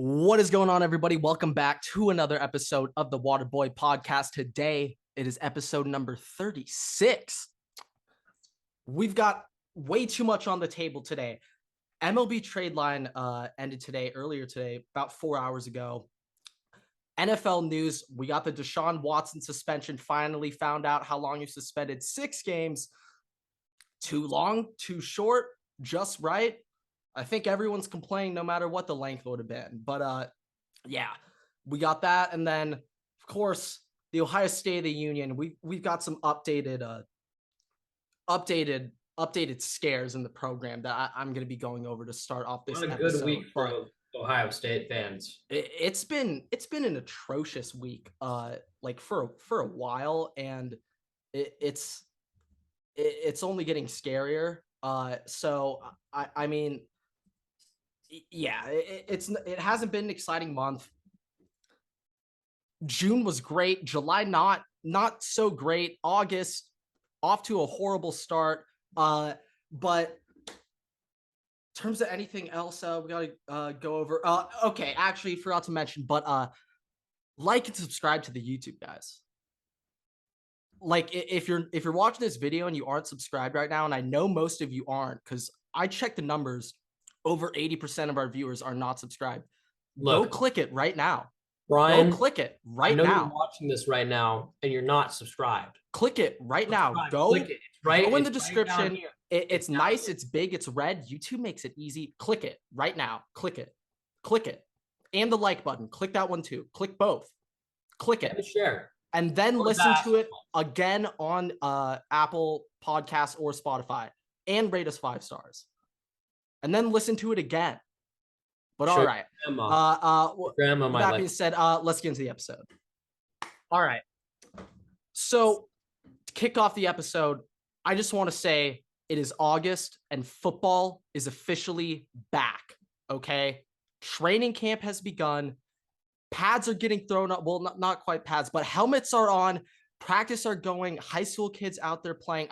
What is going on, everybody? Welcome back to another episode of the Waterboy Podcast. Today, it is episode number 36. We've got way too much on the table today. MLB trade line ended earlier today, about 4 hours ago. NFL news, we got the Deshaun Watson suspension, finally found out how long he suspended. 6 games. Too long, too short, just right. I think everyone's complaining no matter what the length would have been. But yeah, we got that. And then, of course, the Ohio State of the Union. We've got some updated scares in the program that I'm going to be going over to start off this What a episode. good week for Ohio State fans. It's been an atrocious week, like for a while, and it's only getting scarier. So I mean, yeah, it hasn't been an exciting month. June was great. July not so great. August off to a horrible start. But in terms of anything else, we gotta go over. Okay, actually forgot to mention, but like and subscribe to the YouTube, guys. Like if you're watching this video and you aren't subscribed right now, and I know most of you aren't, because I checked the numbers. Over 80% of our viewers are not subscribed. Go click it right now. Brian, go click it right now. I know now. you're watching this right now and you're not subscribed. Click it right now. Click it. It's right. Go in the description. Right it's nice. It's big. It's red. YouTube makes it easy. Click it right now. Click it. Click it. And the like button. Click that one too. Click both. Click it. And share. And then listen to it again on Apple Podcasts or Spotify. And rate us 5 stars. And then listen to it again. But all right. Grandma with that being said, let's get into the episode. All right. So to kick off the episode, I just want to say it is August and football is officially back. Okay. Training camp has begun. Pads are getting thrown up. Well, not quite pads, but helmets are on. Practice are going. High school kids out there playing.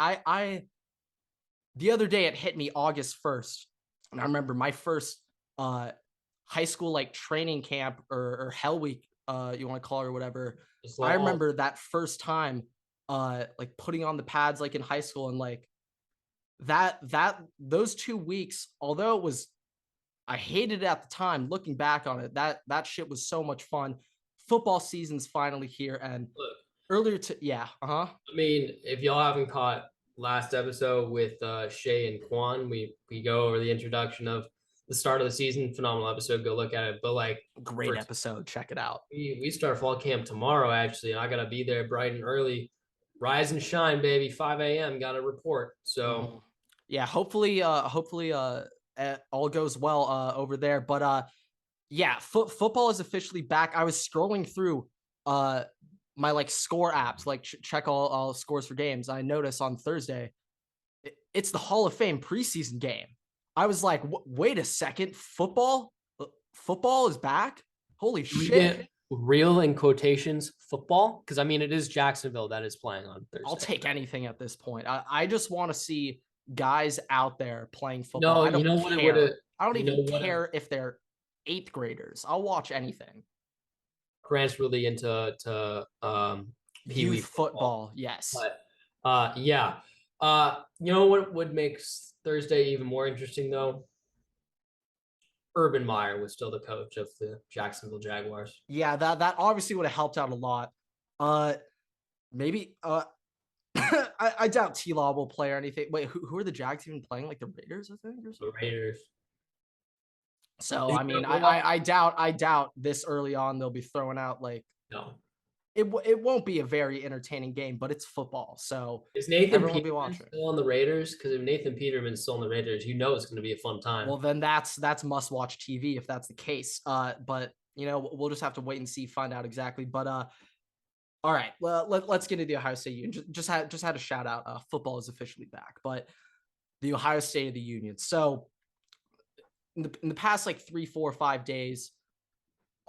The other day it hit me August 1st. And I remember my first high school like training camp or hell week, you want to call it or whatever. I remember that first time like putting on the pads like in high school, and like those 2 weeks, although I hated it at the time, looking back on it, that shit was so much fun. Football season's finally here, and I mean, if y'all haven't caught last episode with Shay and Quan, we go over the introduction of the start of the season. Phenomenal episode. Go look at it. But like, great episode. Check it out. We start fall camp tomorrow, actually, and I gotta be there bright and early. Rise and shine, baby. 5 a.m. Got to report. So yeah, hopefully all goes well over there. But yeah, football is officially back. I was scrolling through my like score apps, like check all scores for games. I noticed on Thursday, it's the Hall of Fame preseason game. I was like, wait a second, football is back. Holy shit! Real in quotations football, because I mean it is Jacksonville that is playing on Thursday. I'll take anything at this point. I just want to see guys out there playing football. I don't care. I don't even care if they're 8th graders. I'll watch anything. Grant's really into youth football. Yes. But yeah. You know what would make Thursday even more interesting though? Urban Meyer was still the coach of the Jacksonville Jaguars. Yeah, that obviously would have helped out a lot. Maybe I doubt T-Law will play or anything. Wait, who are the Jags even playing? Like the Raiders, I think, or something? The Raiders. So I mean, I doubt this early on they'll be throwing out like It won't be a very entertaining game, but it's football, so is Nathan Peterman still on the Raiders? Because if Nathan Peterman's still on the Raiders, you know it's going to be a fun time. Well, then that's must-watch TV if that's the case. But you know, we'll just have to wait and see, find out exactly. But all right, well, let's get into the Ohio State Union. Just had a shout out. Football is officially back, but the Ohio State of the Union. So in the past like 3, 4, 5 days,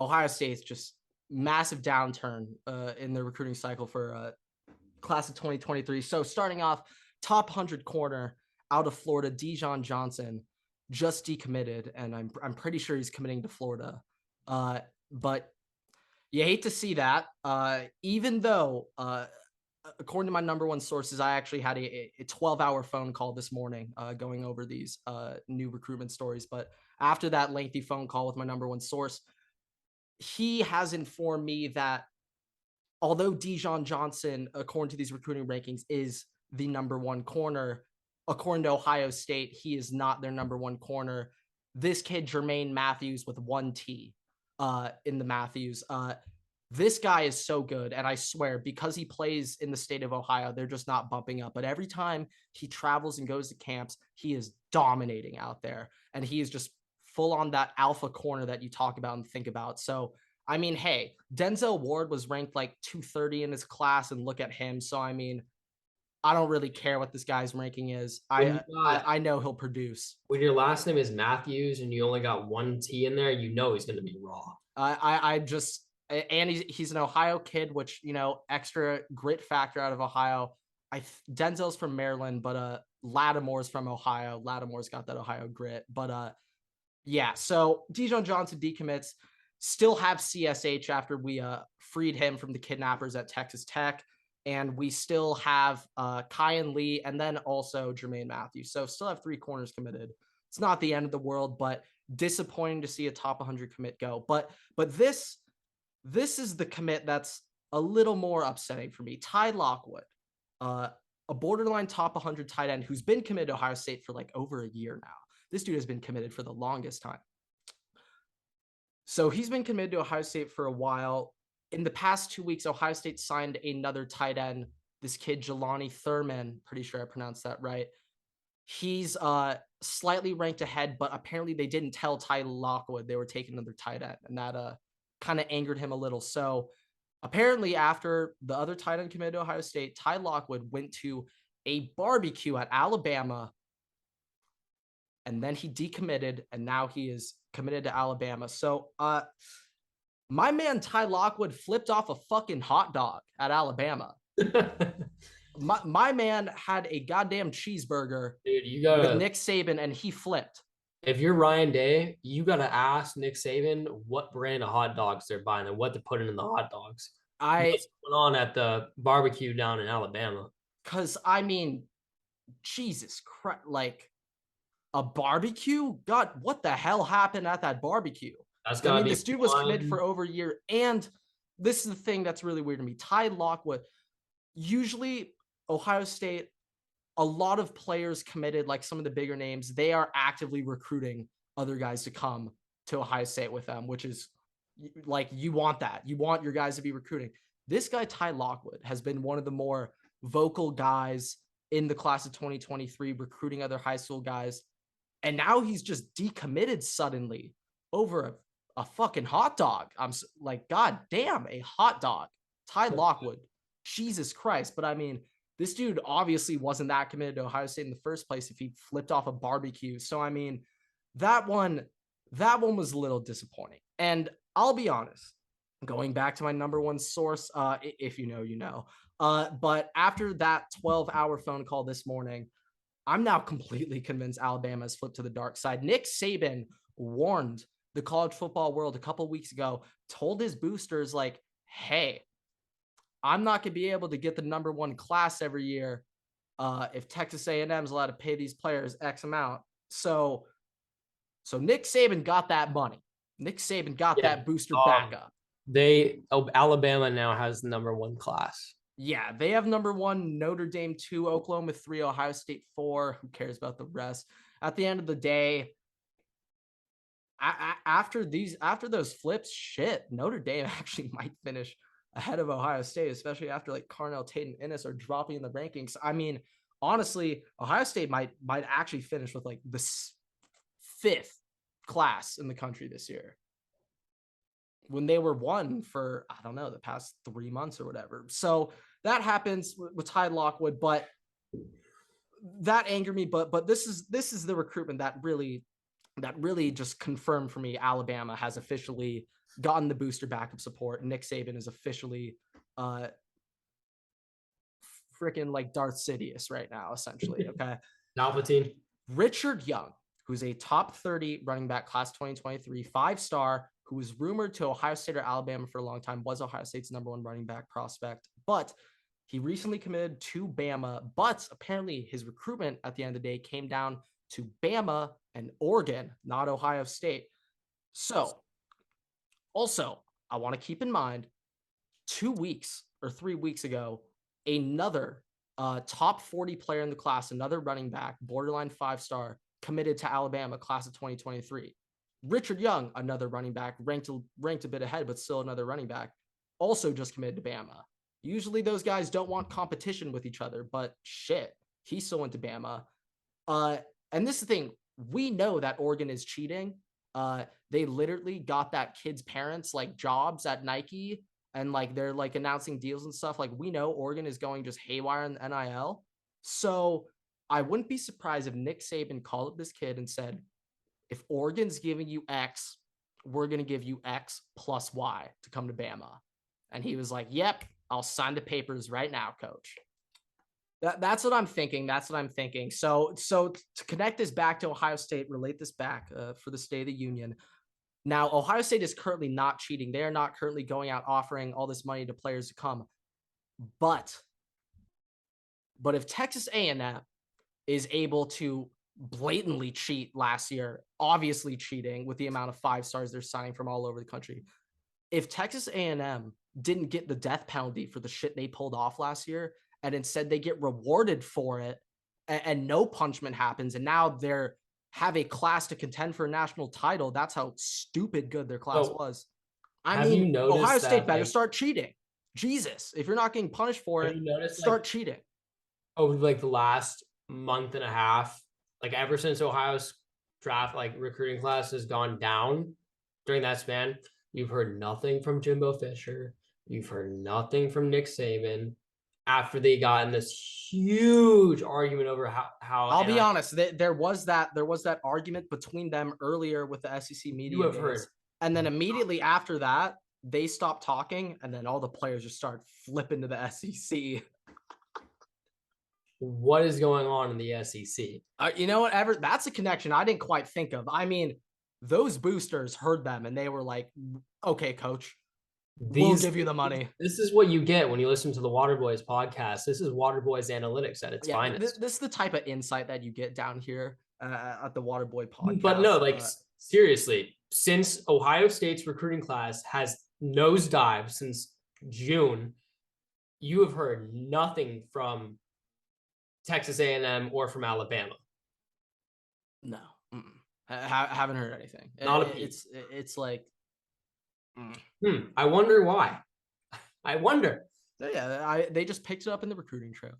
Ohio State's just massive downturn in the recruiting cycle for class of 2023. So starting off, top 100 corner out of Florida, Dijon Johnson just decommitted, and I'm pretty sure he's committing to Florida But you hate to see that. Even though, according to my number one sources, I actually had a 12-hour phone call this morning going over these new recruitment stories. But after that lengthy phone call with my number one source, he has informed me that although Dijon Johnson, according to these recruiting rankings, is the number one corner, according to Ohio State, he is not their number one corner. This kid, Jermaine Matthews, with 1T in the Matthews, this guy is so good. And I swear, because he plays in the state of Ohio, they're just not bumping up. But every time he travels and goes to camps, he is dominating out there. And he is just full on that alpha corner that you talk about and think about. So, I mean, hey, Denzel Ward was ranked like 230 in his class, and look at him. So, I mean, I don't really care what this guy's ranking is. I know he'll produce. When your last name is Matthews and you only got 1T in there, you know he's going to be raw. I just, and he's an Ohio kid, which, you know, extra grit factor out of Ohio. Denzel's from Maryland, but Lattimore's from Ohio. Lattimore's got that Ohio grit. But yeah, so Dijon Johnson decommits, still have CSH after we freed him from the kidnappers at Texas Tech. And we still have Kyan Lee and then also Jermaine Matthews. So still have 3 corners committed. It's not the end of the world, but disappointing to see a top 100 commit go. But this is the commit that's a little more upsetting for me. Ty Lockwood, a borderline top 100 tight end who's been committed to Ohio State for like over a year now. This dude has been committed for the longest time. So he's been committed to Ohio State for a while. In the past 2 weeks, Ohio State signed another tight end, this kid, Jelani Thurman. Pretty sure I pronounced that right. He's slightly ranked ahead, but apparently they didn't tell Ty Lockwood they were taking another tight end, and that kind of angered him a little. So apparently after the other tight end committed to Ohio State, Ty Lockwood went to a barbecue at Alabama, and then he decommitted, and now he is committed to Alabama. So my man Ty Lockwood flipped off a fucking hot dog at Alabama. my man had a goddamn cheeseburger, dude, you gotta, with Nick Saban, and he flipped. If you're Ryan Day, you gotta ask Nick Saban what brand of hot dogs they're buying and what to put in the hot dogs. What's going on at the barbecue down in Alabama? Because I mean, Jesus Christ, like a barbecue? God, what the hell happened at that barbecue? I mean, this dude was committed for over a year. And this is the thing that's really weird to me. Ty Lockwood, usually Ohio State, a lot of players committed, like some of the bigger names, they are actively recruiting other guys to come to Ohio State with them, which is like, you want that. You want your guys to be recruiting. This guy, Ty Lockwood, has been one of the more vocal guys in the class of 2023, recruiting other high school guys. And now he's just decommitted suddenly over a fucking hot dog. I'm like, God damn, a hot dog. Ty Lockwood. Jesus Christ. But I mean, this dude obviously wasn't that committed to Ohio State in the first place if he flipped off a barbecue. So, I mean, that one was a little disappointing. And I'll be honest, going back to my number one source, if you know, you know. But after that 12-hour phone call this morning, I'm now completely convinced Alabama has flipped to the dark side. Nick Saban warned the college football world a couple of weeks ago, told his boosters, like, hey, I'm not going to be able to get the number one class every year if Texas A&M is allowed to pay these players X amount. So Nick Saban got that money. Nick Saban got that booster backup. Alabama now has the number one class. Yeah, they have number 1, Notre Dame 2, Oklahoma 3, Ohio State 4. Who cares about the rest? At the end of the day, after those flips, shit, Notre Dame actually might finish ahead of Ohio State, especially after like Carnell, Tate, and Ennis are dropping in the rankings. I mean, honestly, Ohio State might actually finish with like the 5th class in the country this year, when they were 1 for, I don't know, the past 3 months or whatever. So that happens with Ty Lockwood, but that angered me. But this is the recruitment that really just confirmed for me Alabama has officially gotten the booster backup support. Nick Saban is officially freaking like Darth Sidious right now, essentially. Okay. Palpatine. Richard Young, who's a top 30 running back class 2023, 5-star, who was rumored to Ohio State or Alabama for a long time, was Ohio State's number 1 running back prospect, but he recently committed to Bama. But apparently his recruitment at the end of the day came down to Bama and Oregon, not Ohio State. So also, I want to keep in mind 2 weeks or 3 weeks ago, another top 40 player in the class, another running back, borderline 5-star, committed to Alabama, class of 2023. Richard Young, another running back, ranked a bit ahead, but still another running back, also just committed to Bama. Usually those guys don't want competition with each other, but shit, he still went to Bama. And this is the thing, we know that Oregon is cheating. They literally got that kid's parents like jobs at Nike, and like they're like announcing deals and stuff. Like we know Oregon is going just haywire in the NIL. So I wouldn't be surprised if Nick Saban called up this kid and said, if Oregon's giving you X, we're going to give you X plus Y to come to Bama. And he was like, yep, I'll sign the papers right now, coach. That's what I'm thinking. That's what I'm thinking. So to connect this back to Ohio State, relate this back for the State of the Union. Now, Ohio State is currently not cheating. They are not currently going out offering all this money to players to come. But if Texas A&M is able to blatantly cheat last year, obviously cheating with the amount of 5-stars they're signing from all over the country, if Texas A&M didn't get the death penalty for the shit they pulled off last year, and instead they get rewarded for it, and no punishment happens, and now they're have a class to contend for a national title. That's how stupid good their class was. I mean, Ohio State better start cheating. Jesus, if you're not getting punished for it, start cheating. Over like the last month and a half, like ever since Ohio's draft, like recruiting class has gone down during that span, you've heard nothing from Jimbo Fisher. You've heard nothing from Nick Saban. After they got in this huge argument over how I'll be honest, there was that argument between them earlier with the SEC media. You have heard. And then immediately after that, they stopped talking, and then all the players just start flipping to the SEC. What is going on in the SEC? You know what, Everett? That's a connection I didn't quite think of. I mean, those boosters heard them, and they were like, okay, coach. We'll give you the money. This is what you get when you listen to the Waterboys podcast. This is Waterboys analytics at its finest. This is the type of insight that you get down here at the Waterboy podcast. But no, like seriously, since Ohio State's recruiting class has nosedived since June, you have heard nothing from Texas A&M or from Alabama. No, haven't heard anything. Not a piece. It's like. I wonder why. I wonder. Yeah, they just picked it up in the recruiting trail,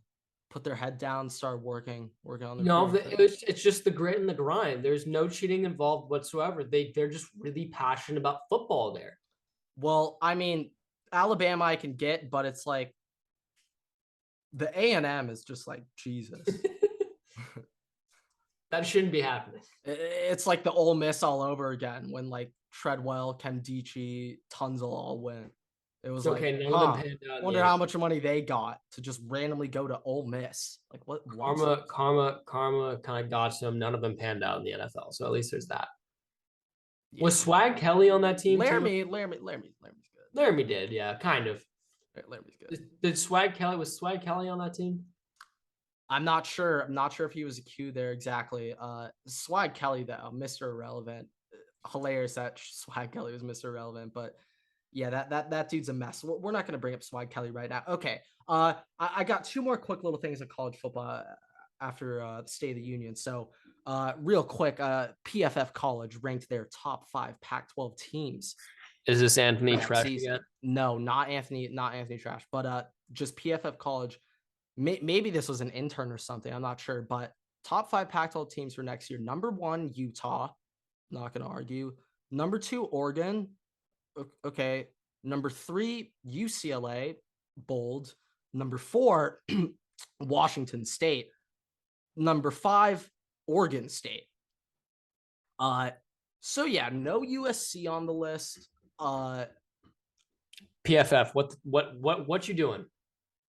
put their head down, start working on the. No, it's just the grit and the grind. There's no cheating involved whatsoever. They're just really passionate about football there. Well, I mean, Alabama I can get, but it's like the A&M is just like Jesus. That shouldn't be happening. It's like the Ole Miss all over again when like Treadwell, Kendichi, Tunzel all went. It was okay. Like, none of them panned out. Wonder how much money they got to just randomly go to Ole Miss. Like what? Karma kind of got them. None of them panned out in the NFL. So at least there's that. Yeah. Was Swag Kelly on that team? Laramie's good. Laramie did, yeah, kind of. Laramie's good. Was Swag Kelly on that team? I'm not sure. I'm not sure if he was a Q there exactly. Swag Kelly though, Mr. Irrelevant. Hilarious that Swag Kelly was Mr. Irrelevant, but yeah, that dude's a mess. We're not going to bring up Swag Kelly right now. Okay. I got 2 more quick little things of college football after the State of the Union. So real quick, PFF College ranked their top 5 Pac12 teams. Is this Anthony Trash again? No, not Anthony Trash, but just PFF College. Maybe this was an intern or something. I'm not sure, but top 5 Pac12 teams for next year. Number 1, Utah. Not going to argue. Number 2, Oregon. Okay. Number 3, UCLA. Bold. Number 4, Washington State. Number 5, Oregon State. So yeah, no USC on the list. PFF, what you doing?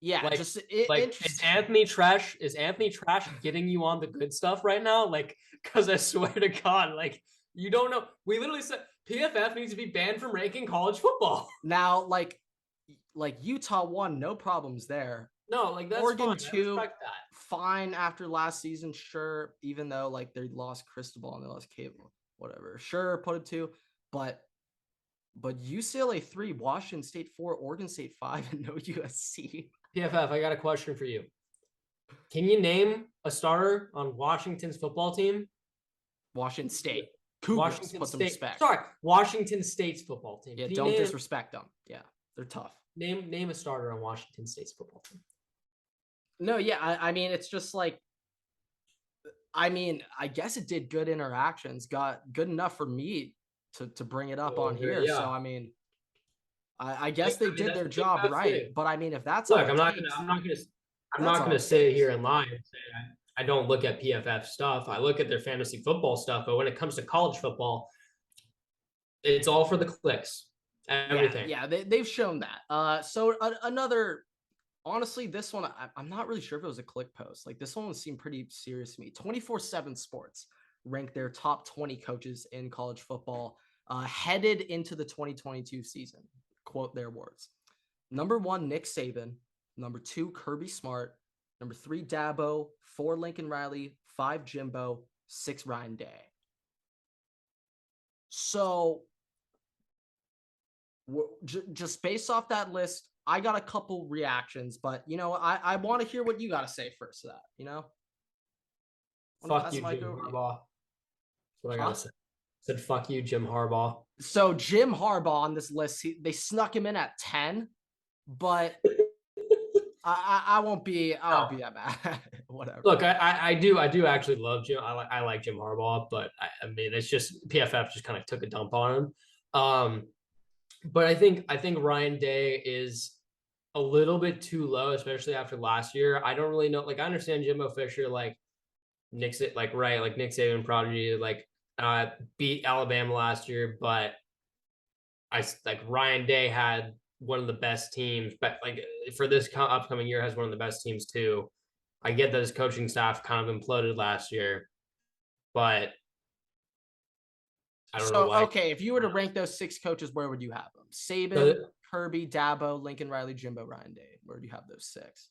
Yeah, like, just is Anthony Trash getting you on the good stuff right now? Like, because I swear to God, like, you don't know. We literally said PFF needs to be banned from ranking college football. Now, like Utah 1, no problems there. No, like that's Oregon fine. 2, I respect that. fine after last season, sure. Even though like they lost Cristobal and they lost Cable, whatever. Sure, put it 2, but UCLA 3, Washington State 4, Oregon State 5, and no USC. PFF, I got a question for you. Can you name a starter on Washington's football team? Washington State. Cougars, Washington put some State. respect. Sorry, Washington State's football team. Yeah, don't disrespect them. Yeah, they're tough. Name a starter on Washington State's football team. No, yeah, I mean, it's just like, I mean, I guess it did good interactions, got good enough for me to bring it up on here. Yeah. So, I mean, I guess they did their job right. But I mean, if that's I'm not gonna sit here and lie and say I don't look at PFF stuff. I look at their fantasy football stuff, but when it comes to college football, it's all for the clicks. Everything. Yeah, they've shown that. So another, honestly, this one, I'm not really sure if it was a click post. Like this one seemed pretty serious to me. 24/7 Sports ranked their top 20 coaches in college football headed into the 2022 season. Quote their words. Number 1, Nick Saban. Number 2, Kirby Smart. Number 3, Dabo. 4, Lincoln Riley. 5, Jimbo. 6, Ryan Day. So just based off that list, I got a couple reactions, but you know, I want to hear what you got to say first to that, you know? Fuck you, Jim Harbaugh. That's what I gotta say. Said fuck you, Jim Harbaugh. So Jim Harbaugh on this list, they snuck him in at 10, but I won't be that bad. Whatever. Look, I do actually love Jim. I like Jim Harbaugh, but I mean it's just PFF just kind of took a dump on him. But I think Ryan Day is a little bit too low, especially after last year. I don't really know. Like I understand Jimbo Fisher, like Nick Saban prodigy, like beat Alabama last year, but Ryan Day had one of the best teams, but like for this upcoming year has one of the best teams too. I get that his coaching staff kind of imploded last year, but I don't know why. Okay, if you were to rank those 6 coaches, where would you have them? Saban, Kirby, Dabo, Lincoln Riley, Jimbo, Ryan Day. Where do you have those 6?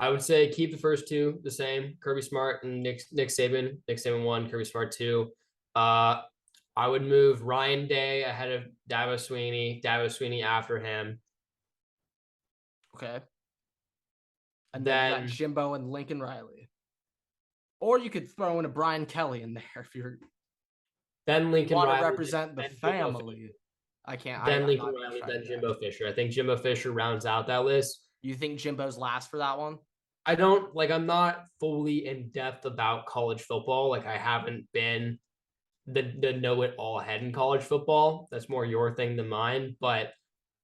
I would say keep the first 2 the same. Kirby Smart and Nick Saban. Nick Saban 1, Kirby Smart 2. I would move Ryan Day ahead of Dabo Swinney after him. Okay. And then you got Jimbo and Lincoln Riley. Or you could throw in a Brian Kelly in there if you're Lincoln want Riley, to represent the family. I can't. Lincoln Riley, then Jimbo Fisher. I think Jimbo Fisher rounds out that list. You think Jimbo's last for that one? I'm not fully in depth about college football. Like I haven't been the know-it-all head in college football. That's more your thing than mine. But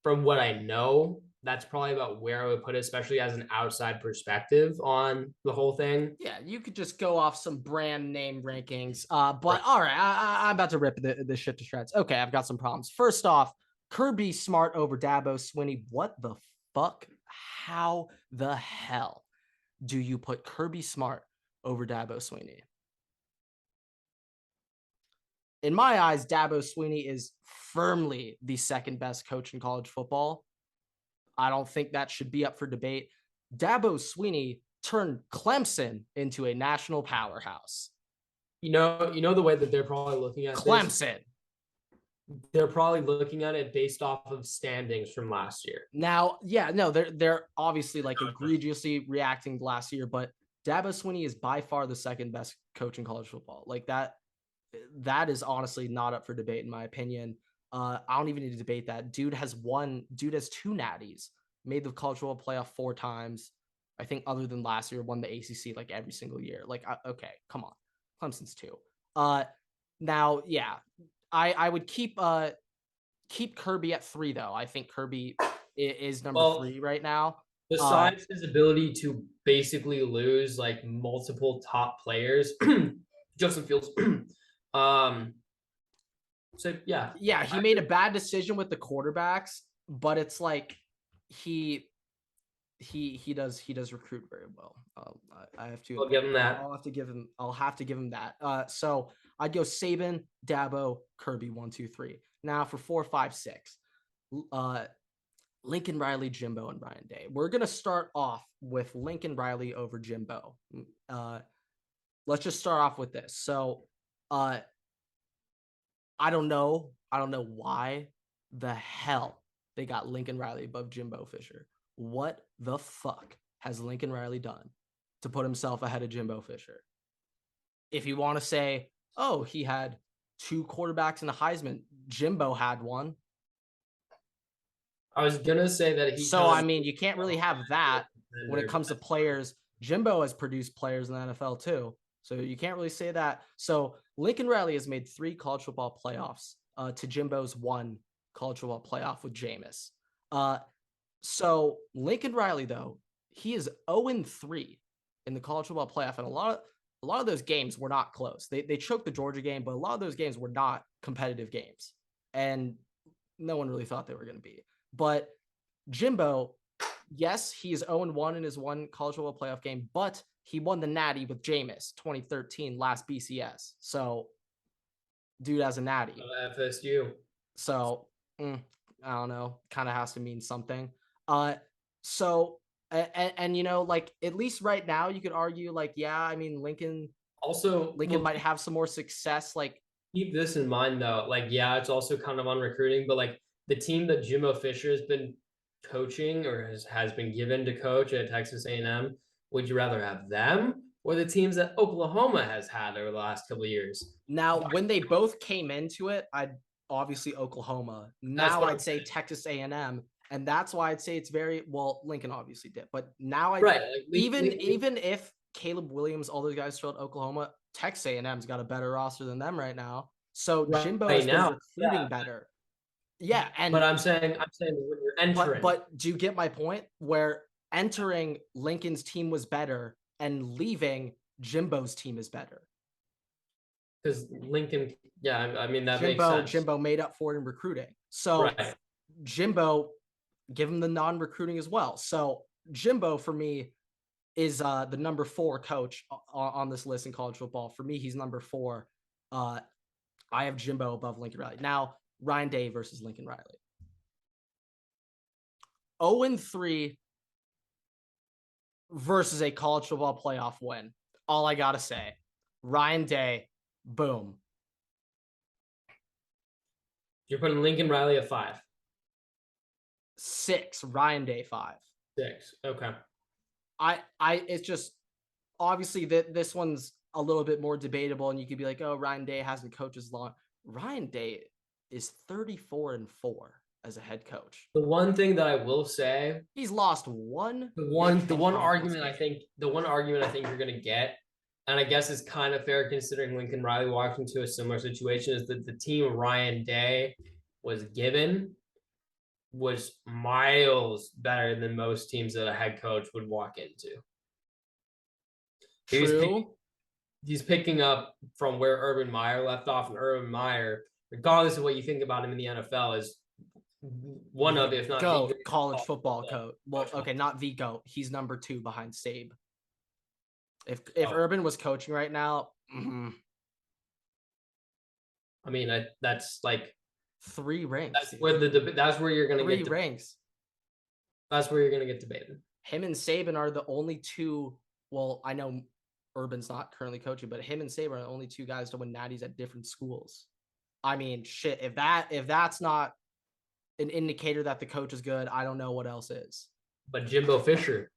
from what I know, that's probably about where I would put it, especially as an outside perspective on the whole thing. Yeah, you could just go off some brand name rankings. But all right, I'm about to rip the shit to shreds. Okay, I've got some problems. First off, Kirby Smart over Dabo Swinney. What the fuck? How the hell do you put Kirby Smart over Dabo Swinney? In my eyes, Dabo Swinney is firmly the second best coach in college football. I don't think that should be up for debate. Dabo Swinney turned Clemson into a national powerhouse. You know the way that they're probably looking at Clemson. They're probably looking at it based off of standings from last year. Now, yeah, no, they're obviously like egregiously reacting to last year, but Dabo Swinney is by far the second best coach in college football. Like that is honestly not up for debate in my opinion. I don't even need to debate that. Dude has 2 natties, made the college football playoff 4 times. I think other than last year, won the ACC like every single year. Like, okay, come on. Clemson's 2. Now, yeah, I would keep Kirby at 3 though. I think Kirby is number 3 right now. Besides his ability to basically lose like multiple top players, Justin Fields. So yeah, he made a bad decision with the quarterbacks, but it's like he does recruit very well. I have to. I'll give him that. I'll have to give him that. So I'd go Saban, Dabo, Kirby, 1, 2, 3. Now for 4, 5, 6. Lincoln Riley, Jimbo, and Ryan Day. We're going to start off with Lincoln Riley over Jimbo. Let's just start off with this. So I don't know why the hell they got Lincoln Riley above Jimbo Fisher. What the fuck has Lincoln Riley done to put himself ahead of Jimbo Fisher? If you want to say, oh, he had 2 quarterbacks in the Heisman, Jimbo had one. I was gonna say that he. So I mean, you can't really have that when it comes to players. Jimbo has produced players in the NFL too, so you can't really say that. So Lincoln Riley has made 3 college football playoffs to Jimbo's 1 college football playoff with Jameis. So Lincoln Riley, though, he is 0-3 in the college football playoff, and a lot of those games were not close. They choked the Georgia game, but a lot of those games were not competitive games, and no one really thought they were going to be. But Jimbo, yes, he is 0-1 in his 1 college football playoff game, but he won the Natty with Jameis 2013 last BCS. So, dude has a Natty. FSU. So, I don't know. Kind of has to mean something. So, and you know, like, at least right now, you could argue, like, yeah, I mean, Lincoln might have some more success. Like, keep this in mind, though. Like, yeah, it's also kind of on recruiting, but like, the team that Jimbo Fisher has been coaching or has been given to coach at Texas A&M, would you rather have them or the teams that Oklahoma has had over the last couple of years? Now, when they both came into it, I'd obviously Oklahoma. Now I'd say Texas A&M, and that's why I'd say it's very well. Lincoln obviously did, but now even if Caleb Williams, all those guys showed Oklahoma, Texas A&M's got a better roster than them right now. So Jimbo has been recruiting better. Yeah, but I'm saying when you're entering. But do you get my point? Where entering Lincoln's team was better, and leaving Jimbo's team is better. Because Lincoln, yeah, I mean that makes sense. Jimbo made up for it in recruiting. So Jimbo, give him the non-recruiting as well. So Jimbo for me is the number 4 coach on this list in college football. For me, he's number 4. I have Jimbo above Lincoln Riley. Now, Ryan Day versus Lincoln Riley. 0-3 versus a college football playoff win. All I got to say, Ryan Day, boom. You're putting Lincoln Riley at 5. 6, Ryan Day 5. 6, okay. It's just, obviously this one's a little bit more debatable, and you could be like, oh, Ryan Day hasn't coached as long. Ryan Day is 34-4 as a head coach. The one thing that I will say, he's lost one. The one argument I think you're going to get, and I guess it's kind of fair considering Lincoln Riley walked into a similar situation, is that the team Ryan Day was given was miles better than most teams that a head coach would walk into. True. He's picking up from where Urban Meyer left off, and Urban Meyer, regardless of what you think about him in the NFL, is one of, if not GOAT college football coach. Well, okay, not the GOAT. He's number 2 behind Sabe. If Urban was coaching right now, I mean, that's like 3 rings. That's where you're gonna get 3 rings. That's where you're gonna get debated. Him and Saban are the only 2. Well, I know Urban's not currently coaching, but him and Saban are the only 2 guys to win natties at different schools. I mean, shit. If that's not an indicator that the coach is good, I don't know what else is. But Jimbo Fisher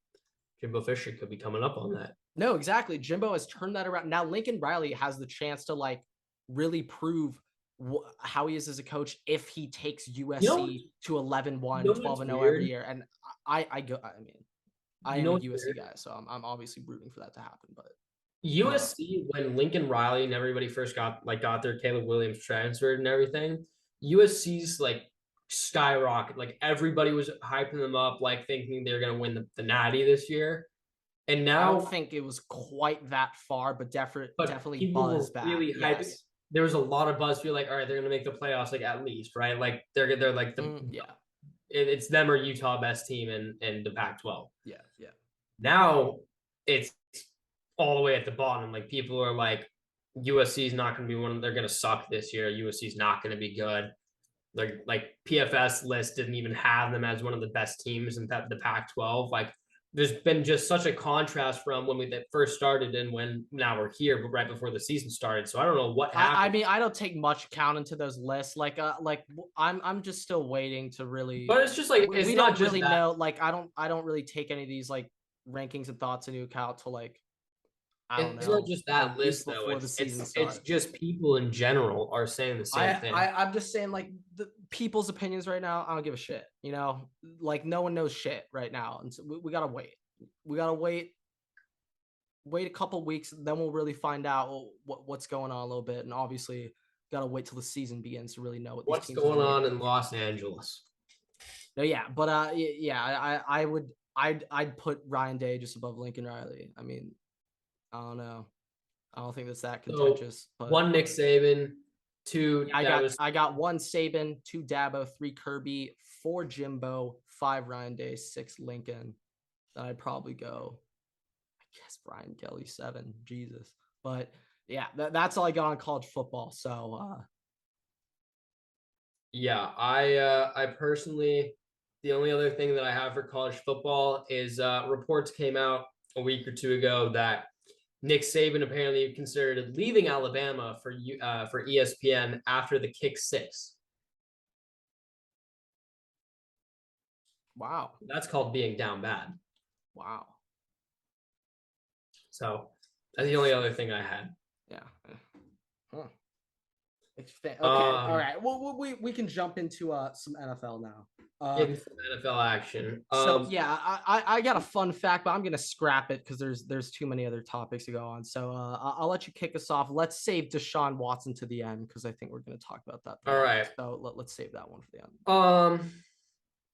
could be coming up on that. No, exactly. Jimbo has turned that around. Now Lincoln Riley has the chance to like really prove how he is as a coach if he takes USC to 11-1, 12-0 every year. And I am a USC guy, so I'm obviously rooting for that to happen. But USC, when Lincoln Riley and everybody first got there, Caleb Williams transferred and everything, USC's like skyrocket. Like everybody was hyping them up, like thinking they were going to win the Natty this year. And now I don't think it was quite that far, but definitely buzz back. Really yes. There was a lot of buzz. Feel like, all right, they're going to make the playoffs, like at least, right? Like they're like the it's them or Utah best team in the Pac-12. Yeah. Now it's all the way at the bottom. Like people are like, USC is not going to be they're going to suck this year. USC is not going to be good. Like PFS list didn't even have them as one of the best teams in the Pac-12. Like there's been just such a contrast from when we first started and when now we're here, but right before the season started. So I don't know what happened. I mean, I don't take much count into those lists. Like I'm just still waiting to really. But it's just like we don't really know. Like I don't really take any of these like rankings and thoughts into account to like. I don't know. It's not just that list though. It's just people in general are saying the same thing. I'm just saying like the people's opinions right now. I don't give a shit. You know, like no one knows shit right now, and so we gotta wait. We gotta wait a couple weeks, then we'll really find out what's going on a little bit, and obviously gotta wait till the season begins to really know what's going on in Los Angeles. No, yeah, but yeah, I'd put Ryan Day just above Lincoln Riley. I mean, I don't know. I don't think that's that contentious. So, 1 Nick Saban, 2. I got 1 Saban, 2 Dabo, 3 Kirby, 4 Jimbo, 5 Ryan Day, 6 Lincoln. Then I'd probably go, I guess Brian Kelly 7. Jesus, but yeah, that's all I got on college football. So yeah, I personally, the only other thing that I have for college football is reports came out a week or 2 ago that Nick Saban apparently considered leaving Alabama for ESPN after the kick 6. Wow, that's called being down bad. Wow. So that's the only other thing I had. Yeah. Huh. Okay. All right. Well, we can jump into some NFL now. Some NFL action. So yeah, I got a fun fact, but I'm gonna scrap it because there's too many other topics to go on. So I'll let you kick us off. Let's save Deshaun Watson to the end because I think we're gonna talk about that. All right. So let's save that one for the end.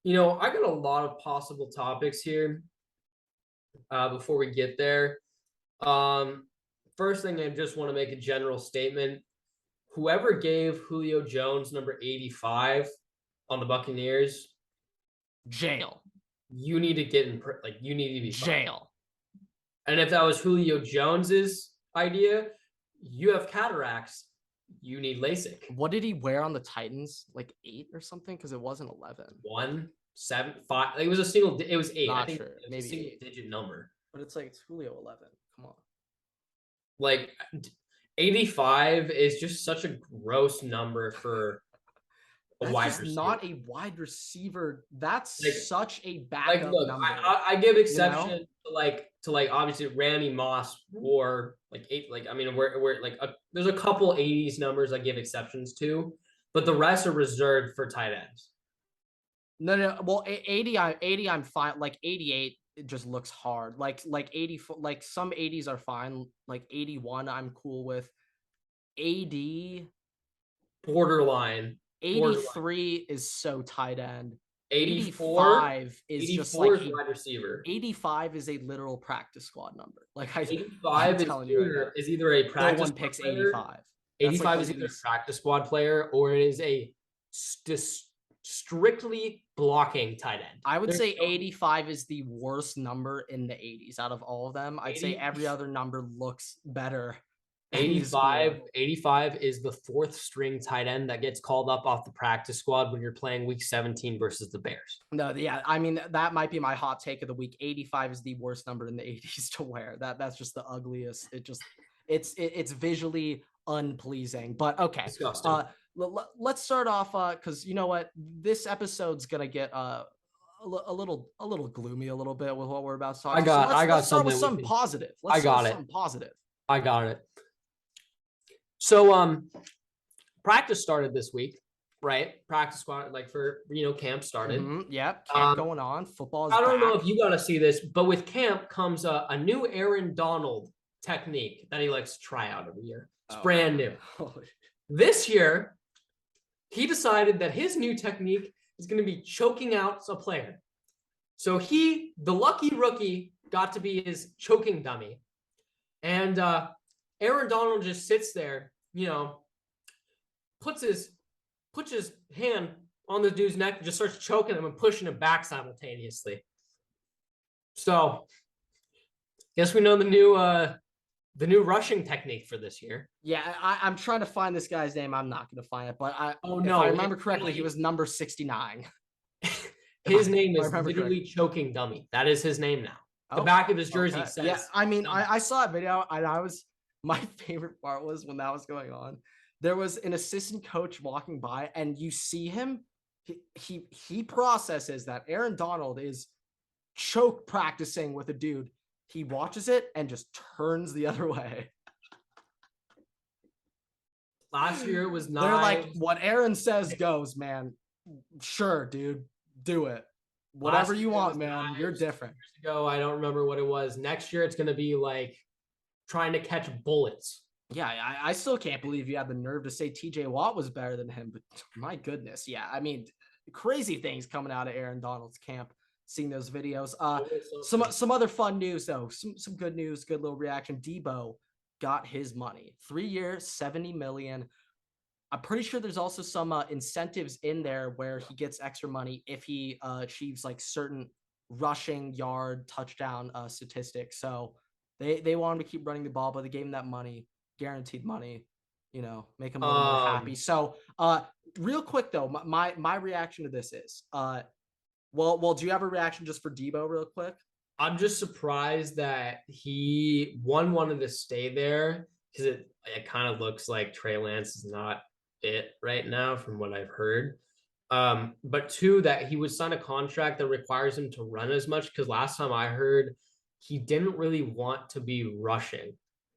You know, I got a lot of possible topics here. Before we get there, first thing, I just want to make a general statement. Whoever gave Julio Jones number 85 on the Buccaneers, jail. You need to get you need to be jail. And if that was Julio Jones's idea, you have cataracts. You need LASIK. What did he wear on the Titans? Like 8 or something? Because it wasn't 11. 1, 7, 5. It was a single. It was 8. Not I think sure. it was Maybe a single digit number. But it's like it's Julio 11. Come on. Like 85 is just such a gross number for a wide receiver. Not a wide receiver. That's such a backup number. I give exception to obviously Randy Moss wore 8. I mean, we're there's a couple 80s numbers I give exceptions to, but the rest are reserved for tight ends. No. Well, 80 I'm fine. Like 88, it just looks hard. Like 80, like some 80s are fine. Like 81, I'm cool with. 80, borderline. 83 is so tight end. 85 is just like wide receiver. 85 is a literal practice squad number. Like 85 is either a practice. No one picks 85. 85 is either a practice squad player or it is a strictly blocking tight end. I would say 85 is the worst number in the 80s out of all of them. I'd say every other number looks better. 85 is the 4th string tight end that gets called up off the practice squad when you're playing week 17 versus the Bears. No, yeah, I mean that might be my hot take of the week. 85 is the worst number in the 80s to wear. That's just the ugliest. It's visually unpleasing. But okay. Let's start off because you know what, this episode's gonna get a little gloomy a little bit with what we're about to talk. Let's start with something positive. I got it. So practice started this week, right? Practice squad camp started. Yep, camp going on. Football is I don't know if you got to see this, but with camp comes a new Aaron Donald technique that he likes to try out every year. It's brand new. This year, he decided that his new technique is going to be choking out a player. So the lucky rookie, got to be his choking dummy. And Aaron Donald just sits there, puts his hand on the dude's neck and just starts choking him and pushing him back simultaneously. So, guess we know the new the new rushing technique for this year. Yeah, I'm trying to find this guy's name. I'm not going to find it, but if I remember correctly, he was number 69. His name is literally choking dummy. That is his name now. The back of his jersey says. Yeah, I mean, I saw a video, and my favorite part was when that was going on. There was an assistant coach walking by, and you see him. He processes that Aaron Donald is choke practicing with a dude. He watches it and just turns the other way. Last year it was not. They're like, what Aaron says goes, man. Sure, dude, do it. Whatever you want, man. You're different. Years ago, I don't remember what it was. Next year, it's going to be like trying to catch bullets. Yeah, I still can't believe you had the nerve to say TJ Watt was better than him. But my goodness, yeah. I mean, crazy things coming out of Aaron Donald's camp. Seeing those videos. Some other fun news though. Some good news. Good little reaction. Deebo got his money. 3 years, $70 million. I'm pretty sure there's also some incentives in there where he gets extra money if he achieves like certain rushing yard touchdown statistics. So they want him to keep running the ball, but they gave him that money, guaranteed money, make him a little more happy. So real quick though, my reaction to this is well, do you have a reaction just for Deebo real quick? I'm just surprised that he wanted to stay there because it kind of looks like Trey Lance is not it right now from what I've heard. But two, that he would sign a contract that requires him to run as much, because last time I heard he didn't really want to be rushing.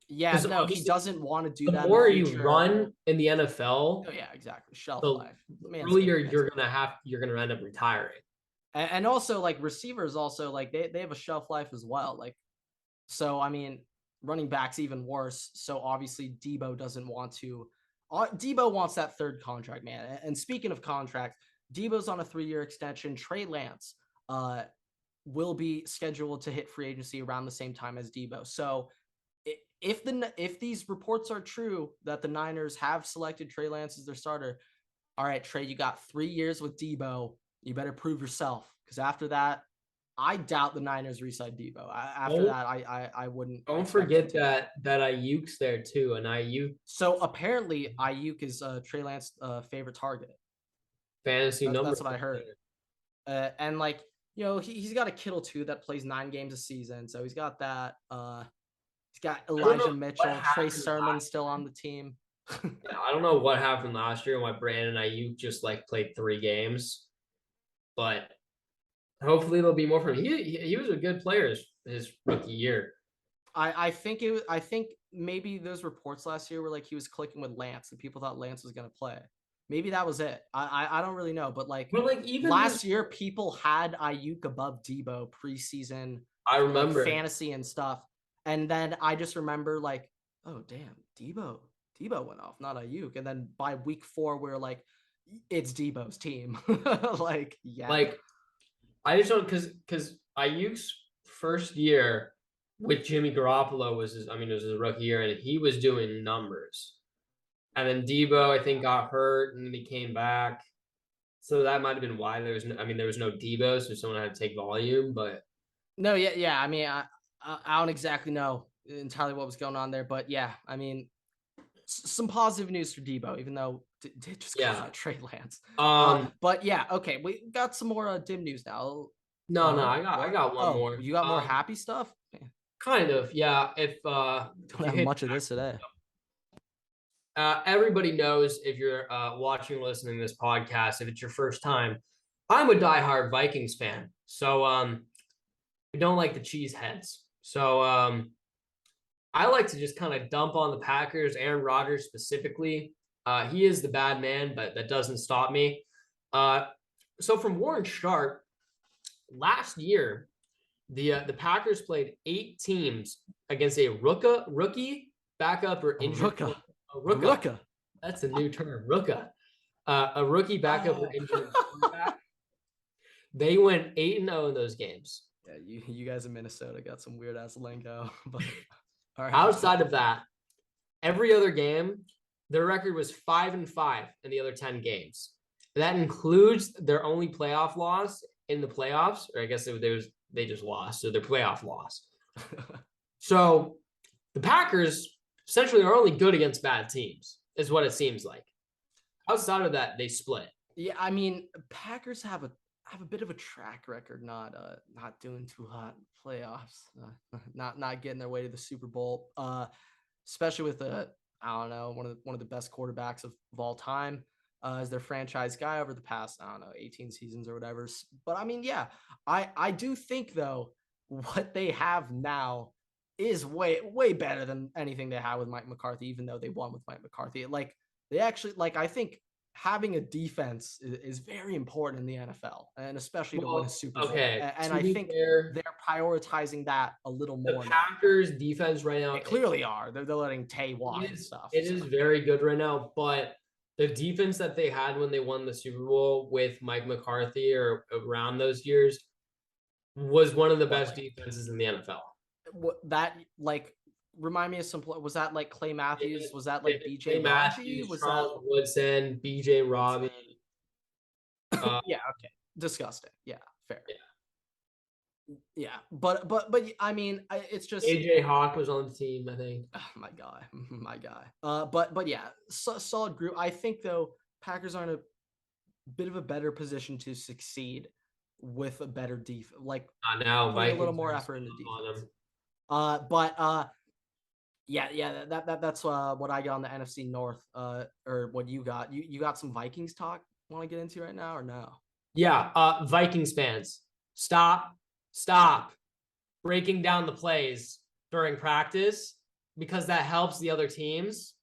Yeah, no, he doesn't want to do that. The more you run in the NFL, oh yeah, exactly. Shelf life. Really, you're gonna end up retiring. And also, like, receivers also, like, they have a shelf life as well. Like, so I mean, running backs even worse. So obviously Deebo doesn't want to. Deebo wants that third contract, man. And speaking of contracts, Deebo's on a 3-year extension. Trey Lance will be scheduled to hit free agency around the same time as Deebo. So if these reports are true that the Niners have selected Trey Lance as their starter, all right, Trey, you got 3 years with Deebo. You better prove yourself, because after that, I doubt the Niners re-sign Deebo. After that, I wouldn't. Don't forget that Ayuk's there too, and Ayuk. So apparently, Ayuk is Trey Lance's favorite target. Fantasy number. That's what I heard. And like, he's got a Kittle too that plays 9 games a season, so he's got that. He's got Elijah Mitchell, Trey Sermon still on the team. Yeah, I don't know what happened last year. Why Brandon Ayuk just like played 3 games, but. Hopefully there'll be more for him. He was a good player his rookie year. I think maybe those reports last year were like he was clicking with Lance and people thought Lance was gonna play. Maybe that was it. I don't really know, but even last year people had Ayuk above Deebo preseason. I remember fantasy and stuff, and then I just remember like, oh damn, Deebo went off, not Ayuk, and then by week 4 we're like, it's Deebo's team. I just don't because Ayuk's first year with Jimmy Garoppolo was it was his rookie year, and he was doing numbers. And then Deebo, I think, got hurt, and then he came back. So that might have been why there was no Deebo, so someone had to take volume. But no, yeah. I mean, I don't exactly know entirely what was going on there, but yeah, I mean, some positive news for Deebo, even though it just got Trey Lance. But yeah, okay, we got some more dim news now. No, I got one more. You got more happy stuff? Kind of, yeah. If don't have much of this today. Everybody knows, if you're watching or listening to this podcast, if it's your first time, I'm a diehard Vikings fan. So I don't like the cheese heads. So I like to just kind of dump on the Packers, Aaron Rodgers specifically. He is the bad man, but that doesn't stop me. So from Warren Sharp, last year, the Packers played 8 teams against a rookie, backup, or injured. Rookie. That's a new term, rookie. A rookie, backup, or injured quarterback. They went 8-0 in those games. Yeah, you guys in Minnesota got some weird ass lingo. But all right. Outside of that, every other game, their record was 5-5 in the other 10 games. That includes their only playoff loss in the playoffs, or I guess they just lost, so their playoff loss. So the Packers essentially are only good against bad teams, is what it seems like. Outside of that, they split. Yeah, I mean, Packers have a bit of a track record not doing too hot in playoffs, not getting their way to the Super Bowl, especially with I don't know, one of the best quarterbacks of all time as their franchise guy over the past, I don't know, 18 seasons or whatever. But I mean, yeah, I do think though what they have now is way better than anything they had with Mike McCarthy, even though they won with Mike McCarthy. Like they actually, like, I think having a defense is very important in the NFL, and especially to win a Super Bowl. Okay, And I think they're prioritizing that a little more. The Packers defense right now, they clearly are. They're letting Tay walk and stuff. It is very good right now, but the defense that they had when they won the Super Bowl with Mike McCarthy or around those years was one of the best defenses in the NFL. That, like, remind me of some. Was that like Clay Matthews? Was that like BJ Matthews? Was Charles Woodson, BJ Robbie? Yeah. Okay. Disgusting. Yeah. Fair. Yeah. Yeah. But I mean, it's just AJ Hawk was on the team, I think. Oh, my guy. But yeah, solid group. I think though Packers are in a bit of a better position to succeed with a better defense. Like now, a little more effort into defense. Yeah, that's what I got on the NFC North, or what you got. You got some Vikings talk want to get into right now or no? Yeah, Vikings fans, stop breaking down the plays during practice because that helps the other teams.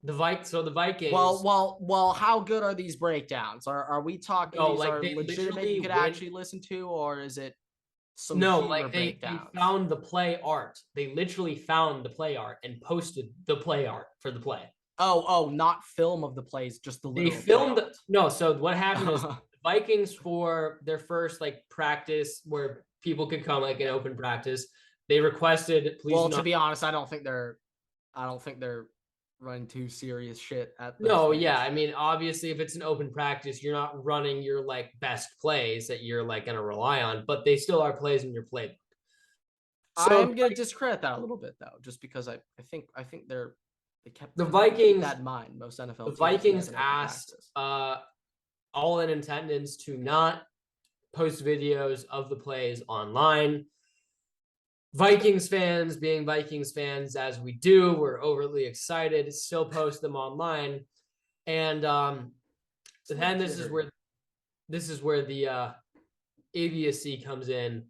The Vikings. Well, how good are these breakdowns? Are we talking these are legitimate you could actually listen to, or is it some they found the play art. They literally found the play art and posted the play art for the play. Oh, not film of the plays, just the literal. They filmed no. So what happened is the Vikings, for their first practice where people could come an open practice, they requested. To be honest, I don't think they're running too serious shit at those no. Yeah, I mean, obviously, if it's an open practice, you're not running your best plays that you're gonna rely on, but they still are plays in your playbook. So I'm gonna discredit that a little bit though, just because I think they kept the Vikings that in mind. Most NFL the Vikings asked all in attendance to not post videos of the plays online. Vikings fans, being Vikings fans as we do, we're overly excited, still post them online. And then this is where the idiocy comes in.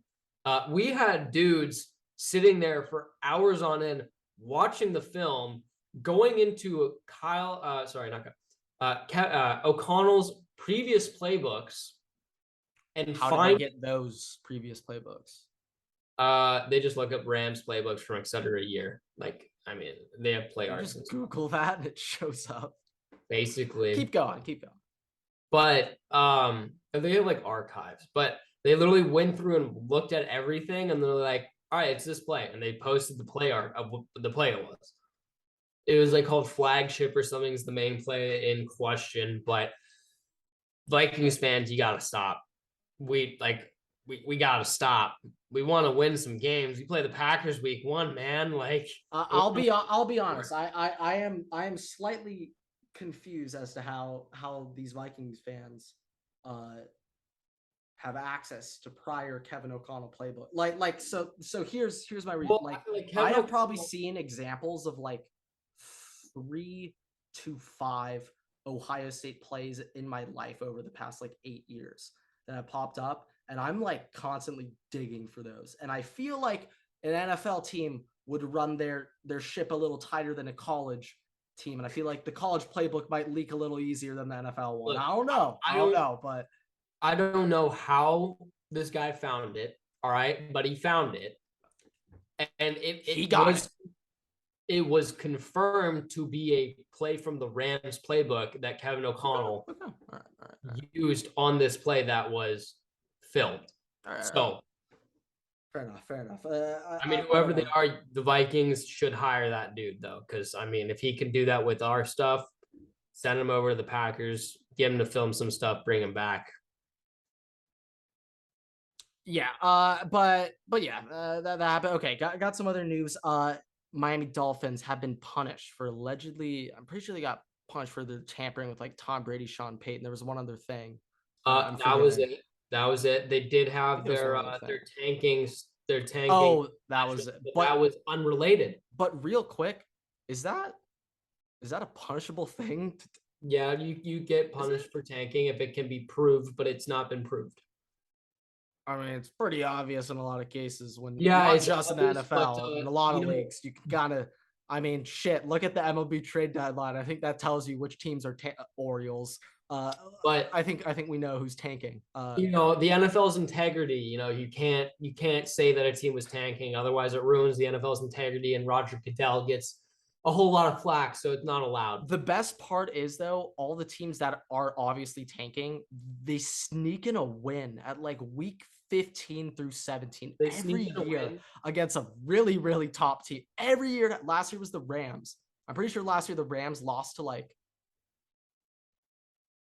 We had dudes sitting there for hours on end watching the film, going into O'Connell's previous playbooks, and how did they get those previous playbooks? They just look up Rams playbooks from etc. a year. I mean, they have play arts. Just Google that and it shows up. Basically. Keep going. But they have archives, but they literally went through and looked at everything, and they're like, all right, it's this play. And they posted the play art of what the play was. It was called Flagship or something is the main play in question. But Vikings fans, you gotta stop. We gotta stop. We want to win some games. We play the Packers week 1, man. I'll be honest. I am slightly confused as to how these Vikings fans have access to prior Kevin O'Connell playbook. So here's my reason. I have probably seen examples of 3 to 5 Ohio State plays in my life over the past 8 years that have popped up, and I'm constantly digging for those. And I feel like an NFL team would run their ship a little tighter than a college team, and I feel like the college playbook might leak a little easier than the NFL one. I don't know, but I don't know how this guy found it. All right, but he found it, and it was confirmed to be a play from the Rams playbook that Kevin O'Connell all right. used on this play that was filmed. So fair enough. I mean, whoever they are, the Vikings should hire that dude though, because I mean, if he can do that with our stuff, send him over to the Packers, get him to film some stuff, bring him back. Yeah, but yeah, that happened. Okay, got some other news. Miami Dolphins have been punished for allegedly, I'm pretty sure they got punished for their tampering with like Tom Brady, Sean Payton. There was one other thing. I'm That was forgetting. it. That was it. They did I think have there was one their other thing. their tanking, Oh, that was it. but that was unrelated. But real quick, is that a punishable thing? Yeah, you get punished for tanking if it can be proved, but it's not been proved. I mean, it's pretty obvious in a lot of cases when Yeah, not it's just in the obvious, but, NFL, in a lot you of know, leagues, you can gotta. I mean, shit. Look at the MLB trade deadline. I think that tells you which teams are Orioles. but I think we know who's tanking. you know, the NFL's integrity, you know, you can't say that a team was tanking, otherwise it ruins the NFL's integrity, and Roger Goodell gets a whole lot of flack, so it's not allowed. The best part is though, all the teams that are obviously tanking, they sneak in a win at like week 15 through 17 They every sneak in a year win. against a really, really top team. Every year, last year was the Rams. I'm pretty sure last year the Rams lost to like,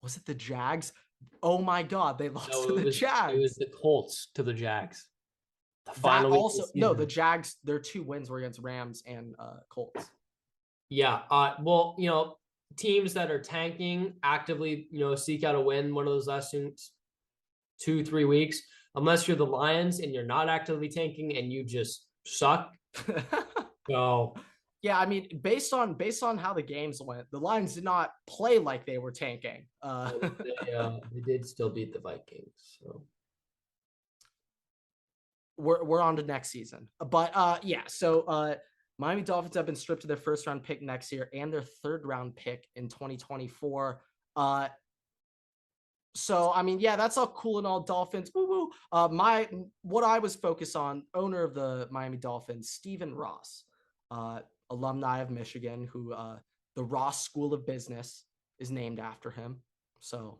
was it the Jags? Oh my God, they lost No, to the it was Jags. the Colts to the Jags. The That final week of the also, no, the season. Jags, their 2 wins were against Rams and Colts. Yeah. Well, you know, teams that are tanking actively, you know, seek out a win one of those last 2-3 weeks. Unless you're the Lions and you're not actively tanking and you just suck. So Yeah, I mean, based on how the games went, the Lions did not play like they were tanking. they did still beat the Vikings. So we're on to next season. But yeah, so Miami Dolphins have been stripped of their first round pick next year and their third round pick in 2024. So I mean, yeah, that's all cool and all. Dolphins, woo woo. What I was focused on, owner of the Miami Dolphins, Stephen Ross, alumni of Michigan, who the Ross School of Business is named after him. So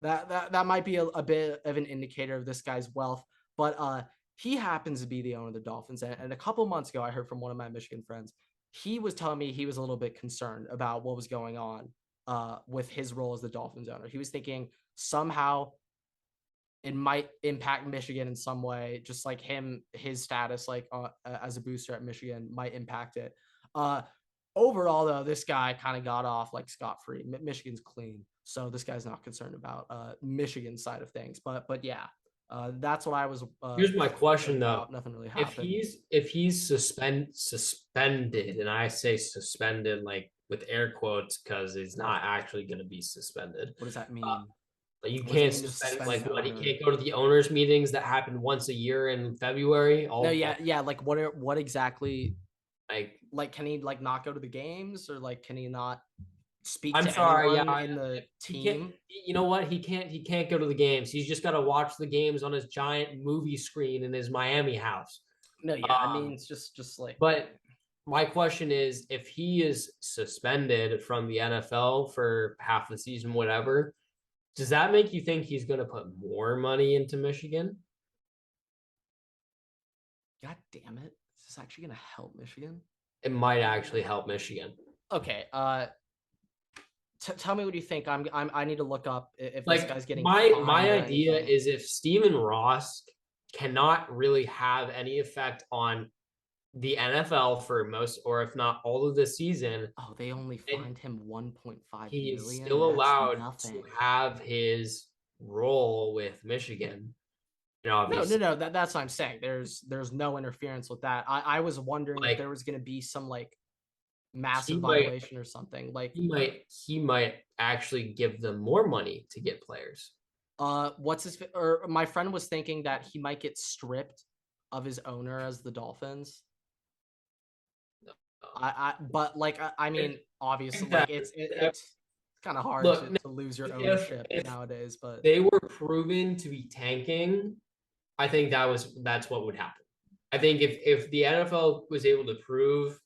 that might be a bit of an indicator of this guy's wealth. But he happens to be the owner of the Dolphins. And a couple months ago, I heard from one of my Michigan friends. He was telling me he was a little bit concerned about what was going on with his role as the Dolphins owner. He was thinking somehow it might impact Michigan in some way, just like his status, like as a booster at Michigan might impact it. Overall, though, this guy kind of got off like scot-free. Michigan's clean, so this guy's not concerned about Michigan's side of things. But yeah, that's what I was. here's my question though. Nothing really If happened. he's suspended, and I say suspended like with air quotes because he's not actually going to be suspended. What does that mean? But you What can't does it mean to suspend suspend like the what? He owner? can't go to the owners' meetings that happen once a year in February. No, yeah. Like what exactly? Like Can he like not go to the games, or like can he not speak I'm to sorry, anyone yeah, in the he can't. team? You know what? He can't go to the games. He's just got to watch the games on his giant movie screen in his Miami house. No, yeah. I mean, it's just like. But my question is, if he is suspended from the NFL for half the season, whatever, does that make you think he's going to put more money into Michigan? God damn it! Is this actually gonna help Michigan? It might actually help Michigan. Okay. Tell me what you think. I need to look up if this Like guy's getting my fined or idea anything. is if Stephen Ross cannot really have any effect on the NFL for most, or if not all of the season. Oh, they only fined him 1.5 He's million. still That's allowed nothing. to have his role with Michigan. You know, No. That's what I'm saying. There's no interference with that. I was wondering like, if there was going to be some like massive he might violation or something. Like he might actually give them more money to get players. what's his or my friend was thinking that he might get stripped of his owner as the Dolphins. But like I mean, obviously, like it's kind of hard Look, to lose your ownership nowadays. But they were proven to be tanking. I think that's what would happen. I think if the NFL was able to prove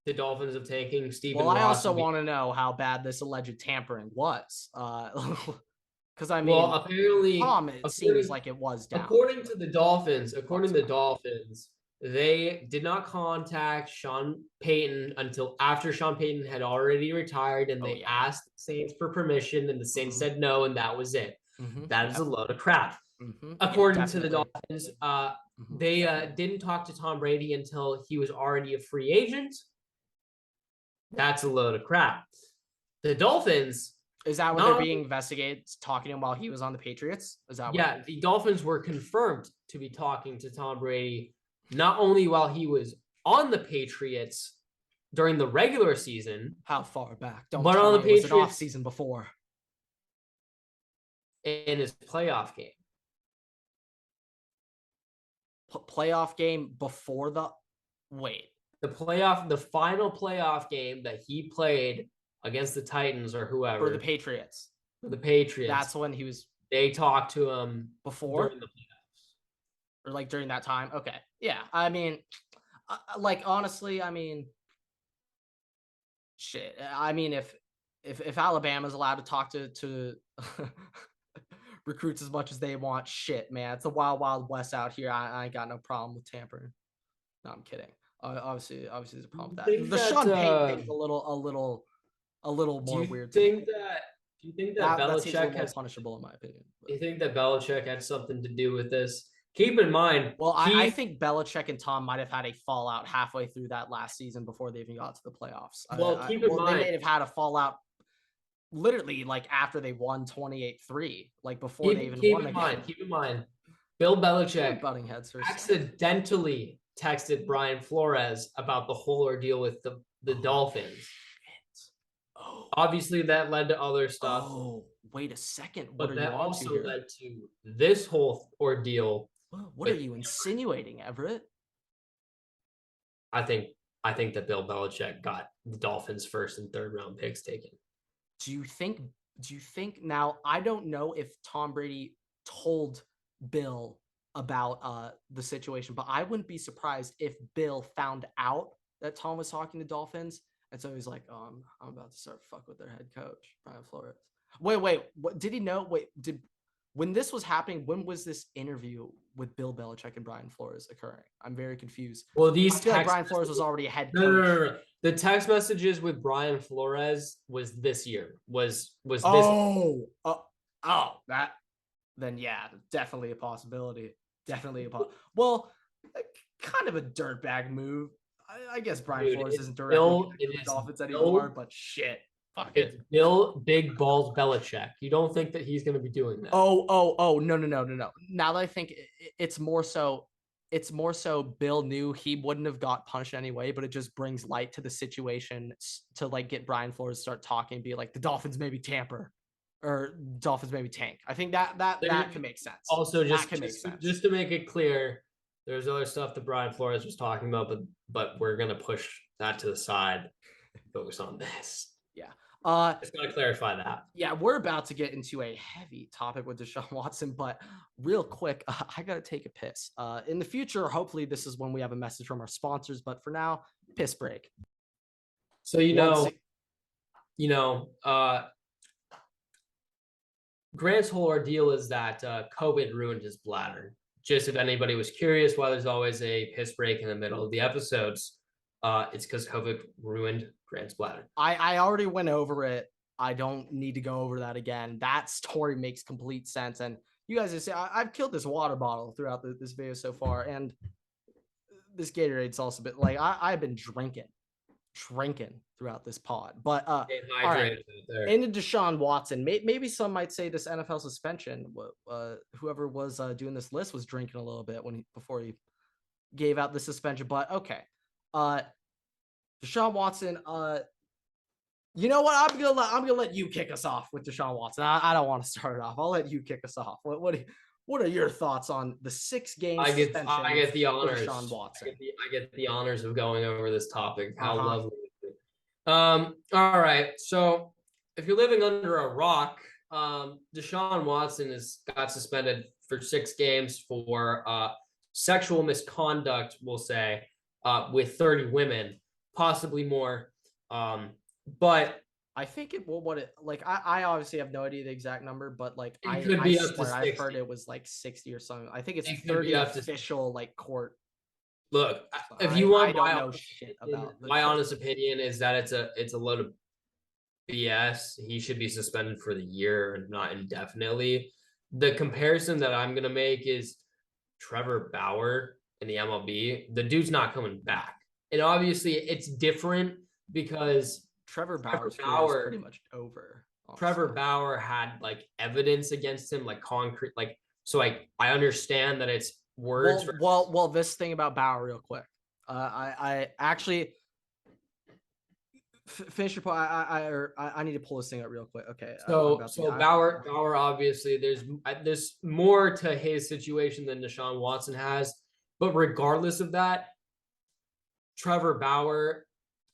the Dolphins of tanking, Stephen well, I Ross also want to know how bad this alleged tampering was. Because I mean, well, apparently, it seems like it was down. According to the Dolphins, they did not contact Sean Payton until after Sean Payton had already retired, and they asked the Saints for permission, and the Saints said no, and that was it. That is a load of crap. according to the Dolphins, they didn't talk to Tom Brady until he was already a free agent. That's a load of crap. The Dolphins. Is that what they're being investigated, talking to him while he was on the Patriots? Is that yeah, the Dolphins were confirmed to be talking to Tom Brady not only while he was on the Patriots during the regular season. How far back? Don't but tell on the me it was Patriots an off season before. In his playoff game. Playoff game before the the final playoff game that he played against the Titans or whoever for the Patriots. That's when he was. They talked to him before during the playoffs, or like during that time. Okay, yeah. I mean, like honestly, I mean, shit. I mean, if Alabama's allowed to talk to recruits as much as they want, shit, man, it's a wild, wild west out here. I ain't got no problem with tampering. No, I'm kidding. Obviously, there's a problem with that. The Sean Payton thing is a little more weird. Do you think that Belichick has punishable in my opinion? Do you think that Belichick had something to do with this? Keep in mind. Well, I think Belichick and Tom might have had a fallout halfway through that last season before they even got to the playoffs. Well, keep in mind. They may have had a fallout literally like after they won 28-3, like before they even won the game. Keep in mind, Bill Belichick butting heads accidentally texted Brian Flores about the whole ordeal with the Dolphins. Oh. Obviously, that led to other stuff. Oh, wait a second. But that also led to this whole ordeal. What are you insinuating, Everett? I think that Bill Belichick got the Dolphins' first and third round picks taken. Do you think now, I don't know if Tom Brady told Bill about the situation, but I wouldn't be surprised if Bill found out that Tom was talking to Dolphins. And so he's like, I'm about to start fuck with their head coach, Brian Flores. Wait, what did he know? When this was happening, when was this interview with Bill Belichick and Brian Flores occurring? I'm very confused. Well, I feel like Brian Flores was already a head coach. No. The text messages with Brian Flores was this year. Was this? Then yeah, definitely a possibility. Well, kind of a dirtbag move. I guess Brian Flores isn't directly the Dolphins anymore, but shit. Fuck it. It's Bill Big Balls Belichick. You don't think that he's going to be doing that? Oh, no. Now that I think it's more so Bill knew he wouldn't have got punished anyway, but it just brings light to the situation to like get Brian Flores to start talking, be like the Dolphins maybe tamper or Dolphins maybe tank. I think that can make sense. Also, just to make it clear, there's other stuff that Brian Flores was talking about, but we're going to push that to the side, focus on this. Yeah. Just got to clarify that. Yeah, we're about to get into a heavy topic with Deshaun Watson, but real quick, I got to take a piss. In the future, hopefully this is when we have a message from our sponsors, but for now, piss break. So, Grant's whole ordeal is that COVID ruined his bladder. Just if anybody was curious why there's always a piss break in the middle of the episodes, it's because COVID ruined Grant's bladder. I already went over it. I don't need to go over that again. That story makes complete sense. And you guys say I've killed this water bottle throughout this video so far, and this Gatorade's also been like I've been drinking throughout this pod. But all right, into Deshaun Watson. Maybe some might say this NFL suspension. Whoever was doing this list was drinking a little bit before he gave out the suspension. But okay. Deshaun Watson, you know what? I'm gonna let you kick us off with Deshaun Watson. I don't want to start it off. I'll let you kick us off. What are your thoughts on the 6-game suspension? I get the honors. Deshaun Watson. I get the honors of going over this topic. How lovely. All right. So if you're living under a rock, Deshaun Watson got suspended for 6 games for sexual misconduct, we'll say, with 30 women, possibly more. But I think I obviously have no idea the exact number, but like I could be up to 60. I've heard it was like 60 or something. I think it's 30 official like court. Look, if you want my honest opinion is that it's a load of BS. He should be suspended for the year and not indefinitely. The comparison that I'm gonna make is Trevor Bauer in the MLB. The dude's not coming back, and obviously it's different because Trevor Bauer's career is pretty much over. Honestly. Trevor Bauer had like evidence against him, like concrete, like so. I understand that it's words. Well, this thing about Bauer, real quick. I actually finish your point. I need to pull this thing up real quick. Okay. So Bauer obviously there's more to his situation than Deshaun Watson has, but regardless of that, Trevor Bauer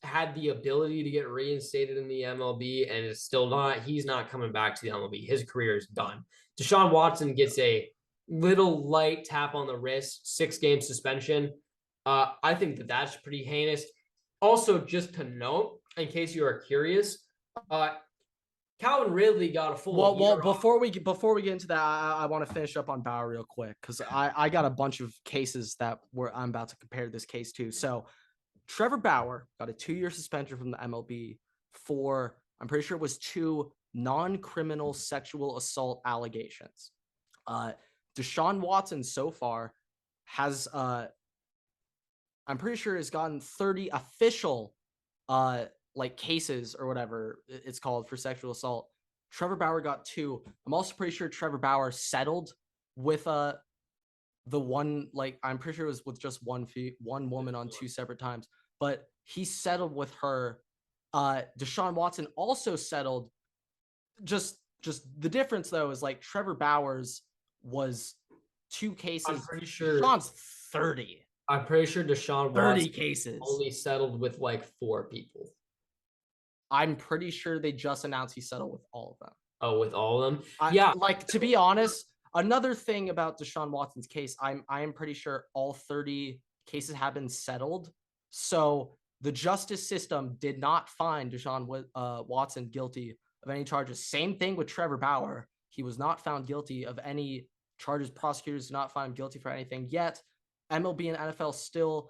had the ability to get reinstated in the MLB and is still not. He's not coming back to the MLB. His career is done. Deshaun Watson gets a little light tap on the wrist, 6-game suspension. I think that that's pretty heinous. Also, just to note, in case you are curious, Calvin Ridley got a full. Well, before we get into that, I want to finish up on Bauer real quick because I got a bunch of cases that I'm about to compare this case to. So, Trevor Bauer got a 2-year suspension from the MLB for, I'm pretty sure it was 2 non-criminal sexual assault allegations. Deshaun Watson so far has, I'm pretty sure has gotten 30 official, like cases or whatever it's called for sexual assault. Trevor Bauer got 2. I'm also pretty sure Trevor Bauer settled with, the one, like, I'm pretty sure it was with just one woman on 2 separate times, but he settled with her. Deshaun Watson also settled. Just the difference though is like Trevor Bauer's was 2 cases. I'm pretty sure Deshaun's 30. I'm pretty sure Deshaun 30 Watson cases only settled with like 4 people. I'm pretty sure they just announced he settled with all of them. Oh, with all of them? Yeah. Like, to be honest, another thing about Deshaun Watson's case, I am pretty sure all 30 cases have been settled. So the justice system did not find Deshaun Watson guilty of any charges. Same thing with Trevor Bauer. He was not found guilty of any charges. Prosecutors did not find him guilty for anything yet. MLB and NFL still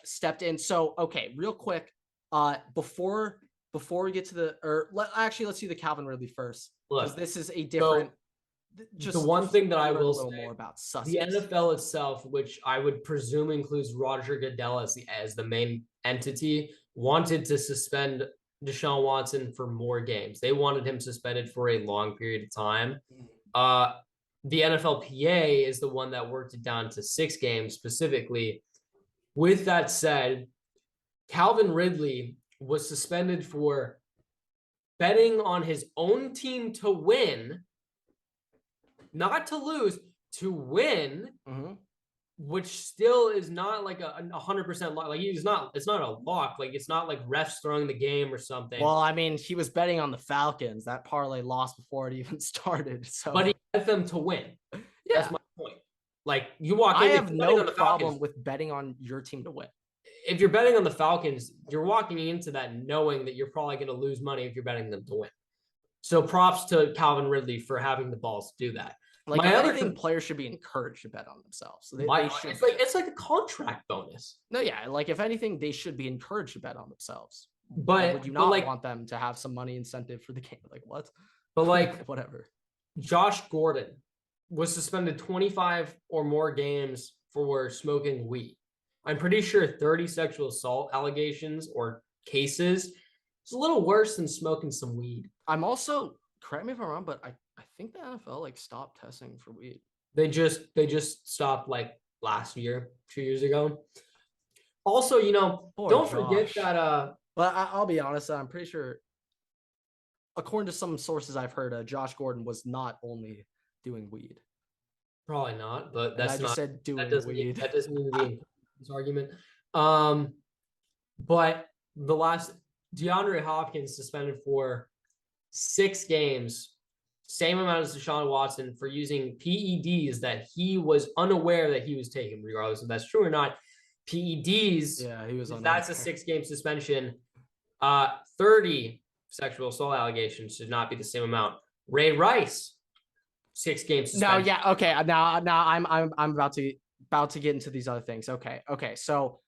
stepped in. So, okay, real quick, before we get to let's do the Calvin Ridley first, because this is a different. Just the one thing that I will say more about the NFL itself, which I would presume includes Roger Goodell as the main entity, wanted to suspend Deshaun Watson for more games. They wanted him suspended for a long period of time. The NFLPA is the one that worked it down to 6 games specifically. With that said, Calvin Ridley was suspended for betting on his own team to win, not to lose, to win, which still is not like a 100% lock. Like it's not a lock. Like it's not like refs throwing the game or something. Well, I mean, he was betting on the Falcons. That parlay lost before it even started. So, but he bet them to win. Yeah, that's my point. Like you walk in. I have no problem with betting on your team to win. If you're betting on the Falcons, you're walking into that knowing that you're probably going to lose money if you're betting them to win. So props to Calvin Ridley for having the balls to do that. Like, my other thing, players should be encouraged to bet on themselves. So they should. It's like a contract bonus. No, yeah, like if anything, they should be encouraged to bet on themselves. But would you not want them to have some money incentive for the game? Like what? But like whatever. Josh Gordon was suspended 25 or more games for smoking weed. I'm pretty sure 30 sexual assault allegations or cases is a little worse than smoking some weed. I'm also, correct me if I'm wrong, but I think the NFL like stopped testing for weed. They just stopped like last year, 2 years ago. Also, don't forget that. But I'll be honest, I'm pretty sure, according to some sources I've heard, Josh Gordon was not only doing weed. Probably not, but that's not. Said doing weed. That doesn't need to be this argument. But the last DeAndre Hopkins suspended for 6 games, same amount as Deshaun Watson for using PEDs that he was unaware that he was taking, regardless if that's true or not. PEDs. Yeah, he was unaware. That's a 6-game suspension. 30 sexual assault allegations should not be the same amount. Ray Rice, 6-game suspension. No, yeah, okay. Now I'm about to get into these other things. Okay. So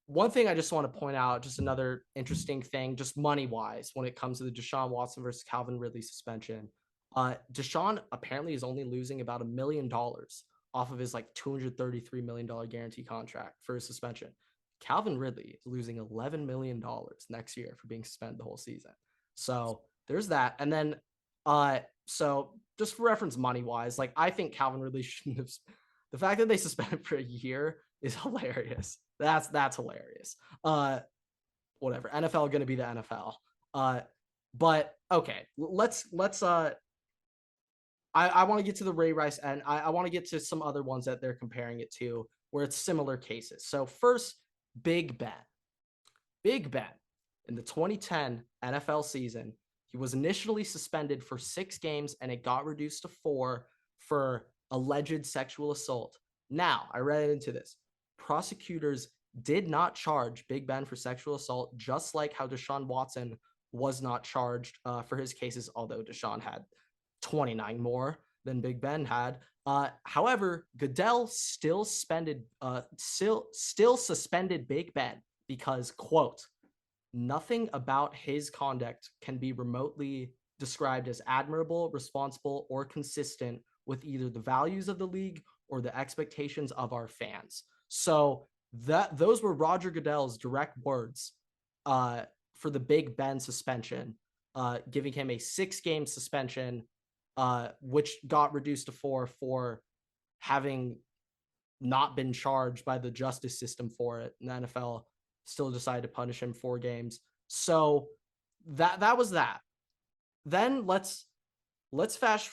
one thing I just want to point out, just another interesting thing, just money wise, when it comes to the Deshaun Watson versus Calvin Ridley suspension. Deshaun apparently is only losing about $1 million off of his like $233 million guarantee contract for his suspension. Calvin Ridley is losing $11 million next year for being suspended the whole season. So there's that. And then, so just for reference money wise, like I think Calvin Ridley shouldn't have. The fact that they suspended for a year is hilarious. That's hilarious. Whatever. NFL going to be the NFL. But okay, let's I want to get to the Ray Rice, and I want to get to some other ones that they're comparing it to where it's similar cases. So first, Big Ben. Big Ben in the 2010 NFL season, he was initially suspended for 6 games and it got reduced to 4 for alleged sexual assault. Now, I read into this. Prosecutors did not charge Big Ben for sexual assault, just like how Deshaun Watson was not charged for his cases, although Deshaun had 29 more than Big Ben had. However, Goodell still suspended Big Ben because, quote, nothing about his conduct can be remotely described as admirable, responsible, or consistent with either the values of the league or the expectations of our fans. So those were Roger Goodell's direct words for the Big Ben suspension, giving him a 6-game suspension, which got reduced to 4 for having not been charged by the justice system for it. And the NFL still decided to punish him 4 games. So that was that. Then let's flash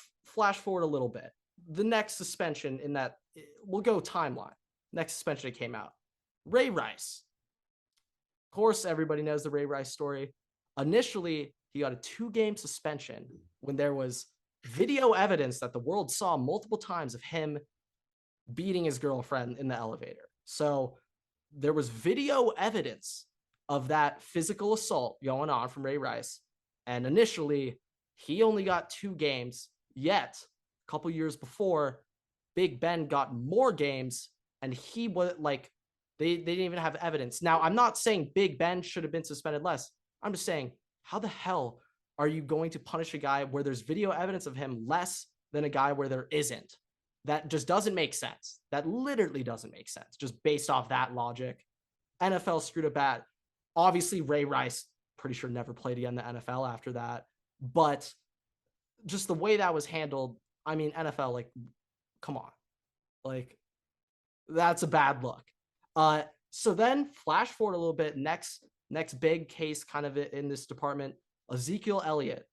forward a little bit. The next suspension in that, we'll go timeline. Next suspension that came out, Ray Rice. Of course, everybody knows the Ray Rice story. Initially, he got a 2-game suspension when there was video evidence that the world saw multiple times of him beating his girlfriend in the elevator. So there was video evidence of that physical assault going on from Ray Rice. And initially, he only got 2 games, yet a couple years before, Big Ben got more games, and he was like, they didn't even have evidence. Now, I'm not saying Big Ben should have been suspended less. I'm just saying, how the hell are you going to punish a guy where there's video evidence of him less than a guy where there isn't? That just doesn't make sense. That literally doesn't make sense, just based off that logic. NFL screwed up bad. Obviously, Ray Rice, pretty sure never played again in the NFL after that. But just the way that was handled, I mean, NFL, like, come on. Like, that's a bad look. So then flash forward a little bit. Next big case kind of in this department, Ezekiel Elliott.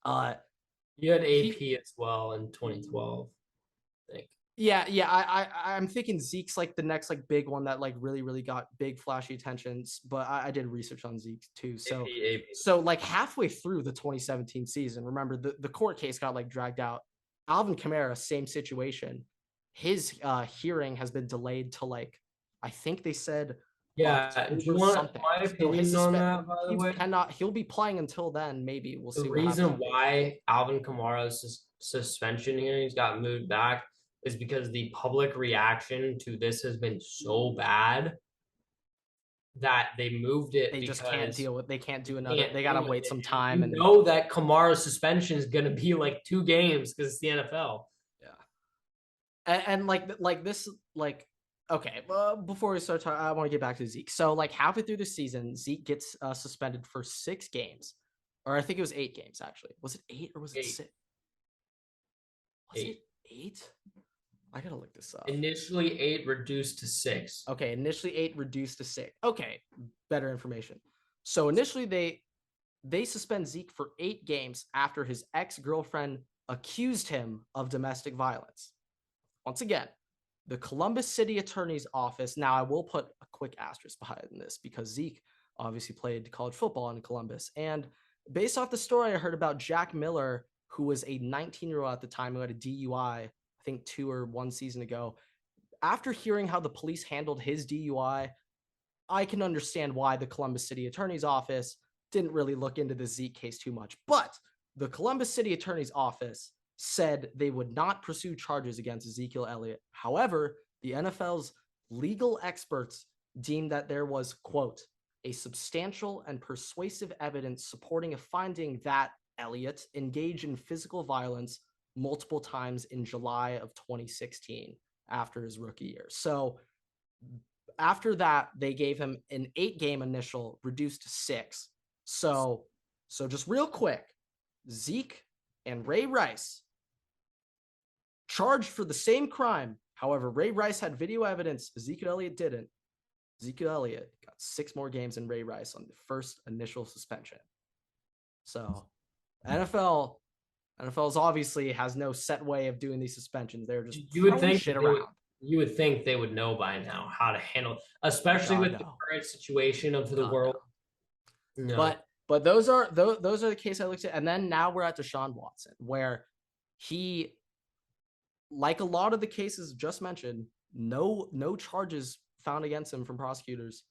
You had AP as well in 2012. I think. Yeah. I'm thinking Zeke's like the next like big one that like really got big flashy attentions. But I did research on Zeke too. So so like halfway through the 2017 season, remember the court case got like dragged out. Alvin Kamara, same situation. His hearing has been delayed to like, I think they said do you want my opinion on that, by the way? He'll be playing until then, maybe. We'll see. The reason why Alvin Kamara's suspension hearings got moved back is because the public reaction to this has been so bad that they moved it. They just can't deal with. They can't do another. They gotta wait some time. And know that Kamara's suspension is gonna be like 2 games because it's the NFL. Yeah, and like this, like, okay. Before we start talking, I want to get back to Zeke. So like halfway through the season, Zeke gets suspended for 6 games, or I think it was 8 games actually. Was it 8 or was it 6? Was it 8? I gotta look this up. Initially 8, reduced to 6. Okay, initially 8, reduced to 6. Okay, better information. So initially they suspend Zeke for 8 games after his ex-girlfriend accused him of domestic violence. Once again, the Columbus City Attorney's Office. Now, I will put a quick asterisk behind this because Zeke obviously played college football in Columbus. And based off the story I heard about Jack Miller, who was a 19-year-old at the time who had a DUI, I think 2 or 1 season ago. After hearing how the police handled his DUI, I can understand why the Columbus City Attorney's Office didn't really look into the Zeke case too much. But the Columbus City Attorney's Office said they would not pursue charges against Ezekiel Elliott. However, the NFL's legal experts deemed that there was, quote, a substantial and persuasive evidence supporting a finding that Elliott engaged in physical violence multiple times in July of 2016 after his rookie year. So after that, they gave him an 8-game initial, reduced to 6. So just real quick, Zeke and Ray Rice charged for the same crime. However, Ray Rice had video evidence. Ezekiel Elliott didn't. Ezekiel Elliott got 6 more games than Ray Rice on the first initial suspension. So NFL is obviously has no set way of doing these suspensions. They're just throwing shit around. You would think they would know by now how to handle, especially with the current situation of the world. No. But those are the cases I looked at, and then now we're at Deshaun Watson, where he, like a lot of the cases just mentioned, no charges found against him from prosecutors.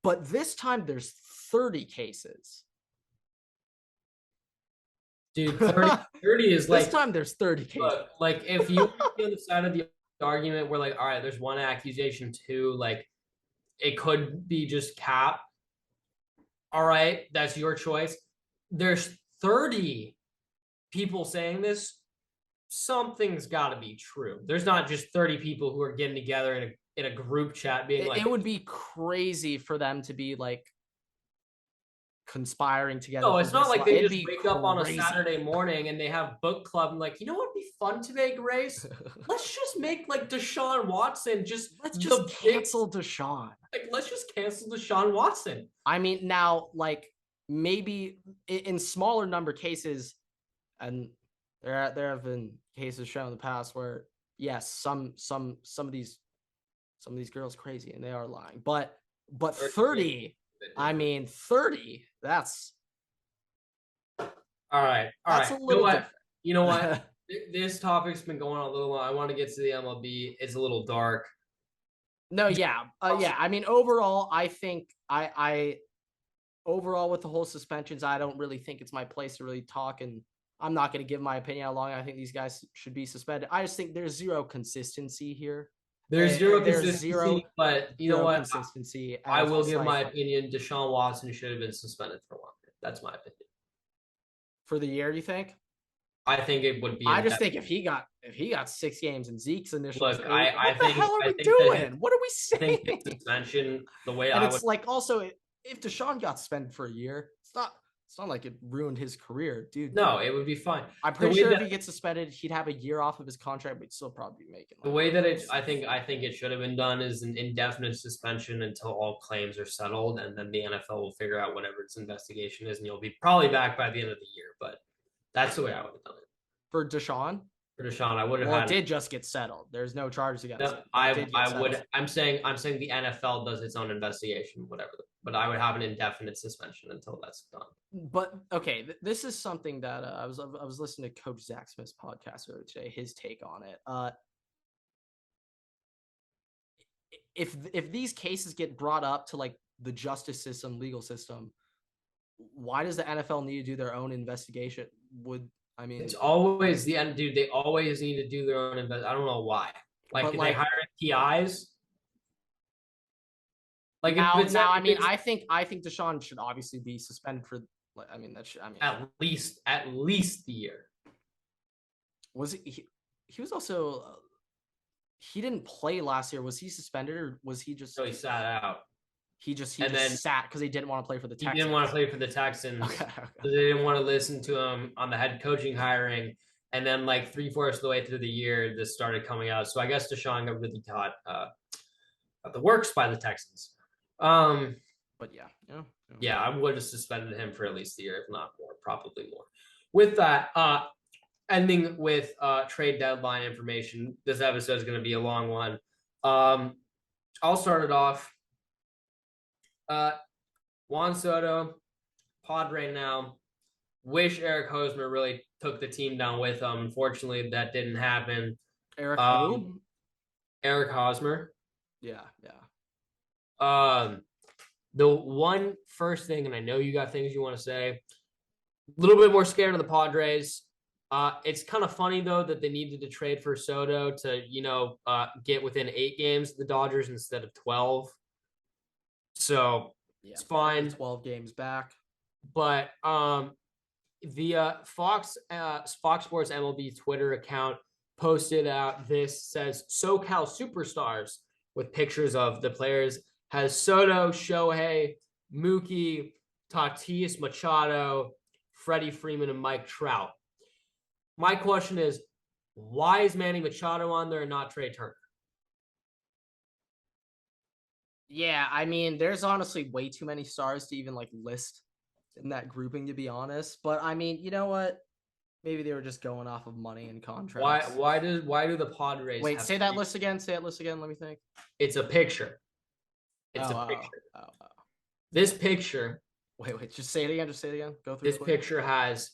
But this time there's 30 cases. Dude, 30 is like, this time there's 30 cases. Look, like if you on the side of the argument where like, all right, there's 1 accusation, 2, like it could be just cap. All right, that's your choice. There's 30 people saying this. Something's got to be true. There's not just 30 people who are getting together in a group chat being like, it would be crazy for them to be like conspiring together. No, it's not like they just wake up on a Saturday morning and they have book club and like, you know what would be fun today, Grace? Let's just make like Deshaun Watson let's just cancel Deshaun. Like, let's just cancel Deshaun Watson. I mean, now, like, maybe in smaller number cases, and there have been cases shown in the past where, yes, some of these girls crazy and they are lying, but 30, I mean, 30, that's all right. That's a little different. You know what? This topic's been going on a little long. I want to get to the MLB. It's a little dark. No, yeah. I mean, overall, I think I overall with the whole suspensions, I don't really think it's my place to really talk, and I'm not going to give my opinion how long I think these guys should be suspended. I just think there's zero consistency here. There's zero consistency, but you know what? Consistency. I will give my opinion. Deshaun Watson should have been suspended for longer. That's my opinion. For the year, you think? I think it would be. I just think if he got 6 games and Zeke's initial, look, what the hell are we doing? What are we saying? I think suspension, the way and it's like also if Deshaun got suspended for a year, it's not like it ruined his career, dude. No, it would be fine. I'm pretty sure if he gets suspended, he'd have a year off of his contract, but he'd still probably be making. The way that I think it should have been done is an indefinite suspension until all claims are settled, and then the NFL will figure out whatever its investigation is, and you'll be probably back by the end of the year. But that's the way I would have done it. For Deshaun? For Deshaun, I would have. Well, it did just get settled. There's no charges against him. I would. I'm saying the NFL does its own investigation, whatever. But I would have an indefinite suspension until that's done. But okay, this is something that I was listening to Coach Zach Smith's podcast earlier today. His take on it. If these cases get brought up to like the justice system, legal system, why does the NFL need to do their own investigation? It's always the end, dude. They always need to do their own investigation. I don't know why. Like, they hire PIs. Like now, I mean, I think Deshaun should obviously be suspended for. I mean, at least the year. Was he? He was also. He didn't play last year. Was he suspended or was he just? So he sat out. He just sat because he didn't want to play for the Texans. He didn't want to play for the Texans. Okay. They didn't want to listen to him on the head coaching hiring. And then like 3/4 of the way through the year, this started coming out. So I guess Deshaun got really caught the works by the Texans. But yeah, I would have suspended him for at least a year, if not more, probably more. With that, ending with trade deadline information. This episode is going to be a long one. I'll start it off. Juan Soto, Padre now. Wish Eric Hosmer really took the team down with him. Unfortunately, that didn't happen. Eric Hosmer. Yeah. The one first thing, and I know you got things you want to say, a little bit more scared of the Padres. It's kind of funny, though, that they needed to trade for Soto to, get within 8 games of the Dodgers instead of 12. So it's fine. 12 games back. But the Fox Sports MLB Twitter account posted out this says SoCal Superstars with pictures of the players, has Soto, Shohei, Mookie, Tatis, Machado, Freddie Freeman, and Mike Trout. My question is, why is Manny Machado on there and not Trey Turner? Yeah, I mean, there's honestly way too many stars to even like list in that grouping, to be honest. But I mean, you know what? Maybe they were just going off of money and contracts. Why do the Padres Wait, have say that list again. Say that list again. Let me think. It's a picture. It's a picture. This picture. Wait. Just say it again. Just say it again. Go through. This picture has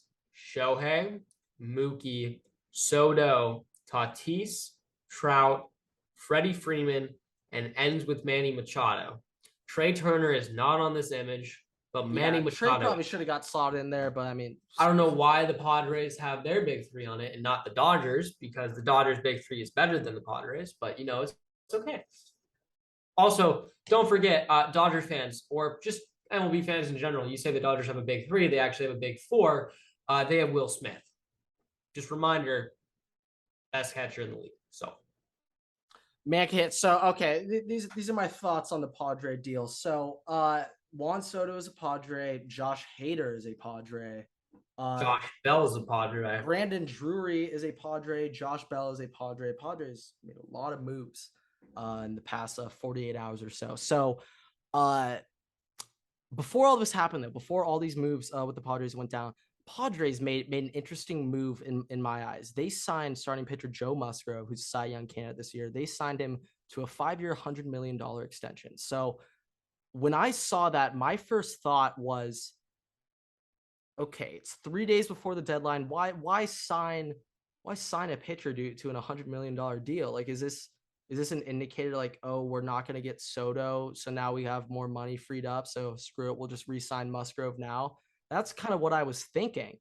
Shohei, Mookie, Soto, Tatis, Trout, Freddie Freeman, and ends with Manny Machado. Trey Turner is not on this image, but Manny Machado. Trey probably should have got slotted in there, but I mean, I don't know why the Padres have their big three on it and not the Dodgers, because the Dodgers' big three is better than the Padres, but it's okay. Also, don't forget, Dodgers fans, or just MLB fans in general, you say the Dodgers have a big three, they actually have a big four. They have Will Smith. Just reminder, best catcher in the league. So, man, so okay, these are my thoughts on the Padre deal. So, Juan Soto is a Padre. Josh Hader is a Padre. Josh Bell is a Padre. Brandon Drury is a Padre. Josh Bell is a Padre. Padres made a lot of moves in the past 48 hours or so. So, before all this happened, though, before all these moves with the Padres went down, Padres made an interesting move in my eyes. They signed starting pitcher Joe Musgrove, who's a Cy Young candidate this year. They signed him to a 5-year, $100 million extension. So when I saw that, my first thought was, okay, it's 3 days before the deadline. Why sign a pitcher to an $100 million deal? Like, is this an indicator like, oh, we're not going to get Soto, so now we have more money freed up, so screw it, we'll just re-sign Musgrove now? That's kind of what I was thinking.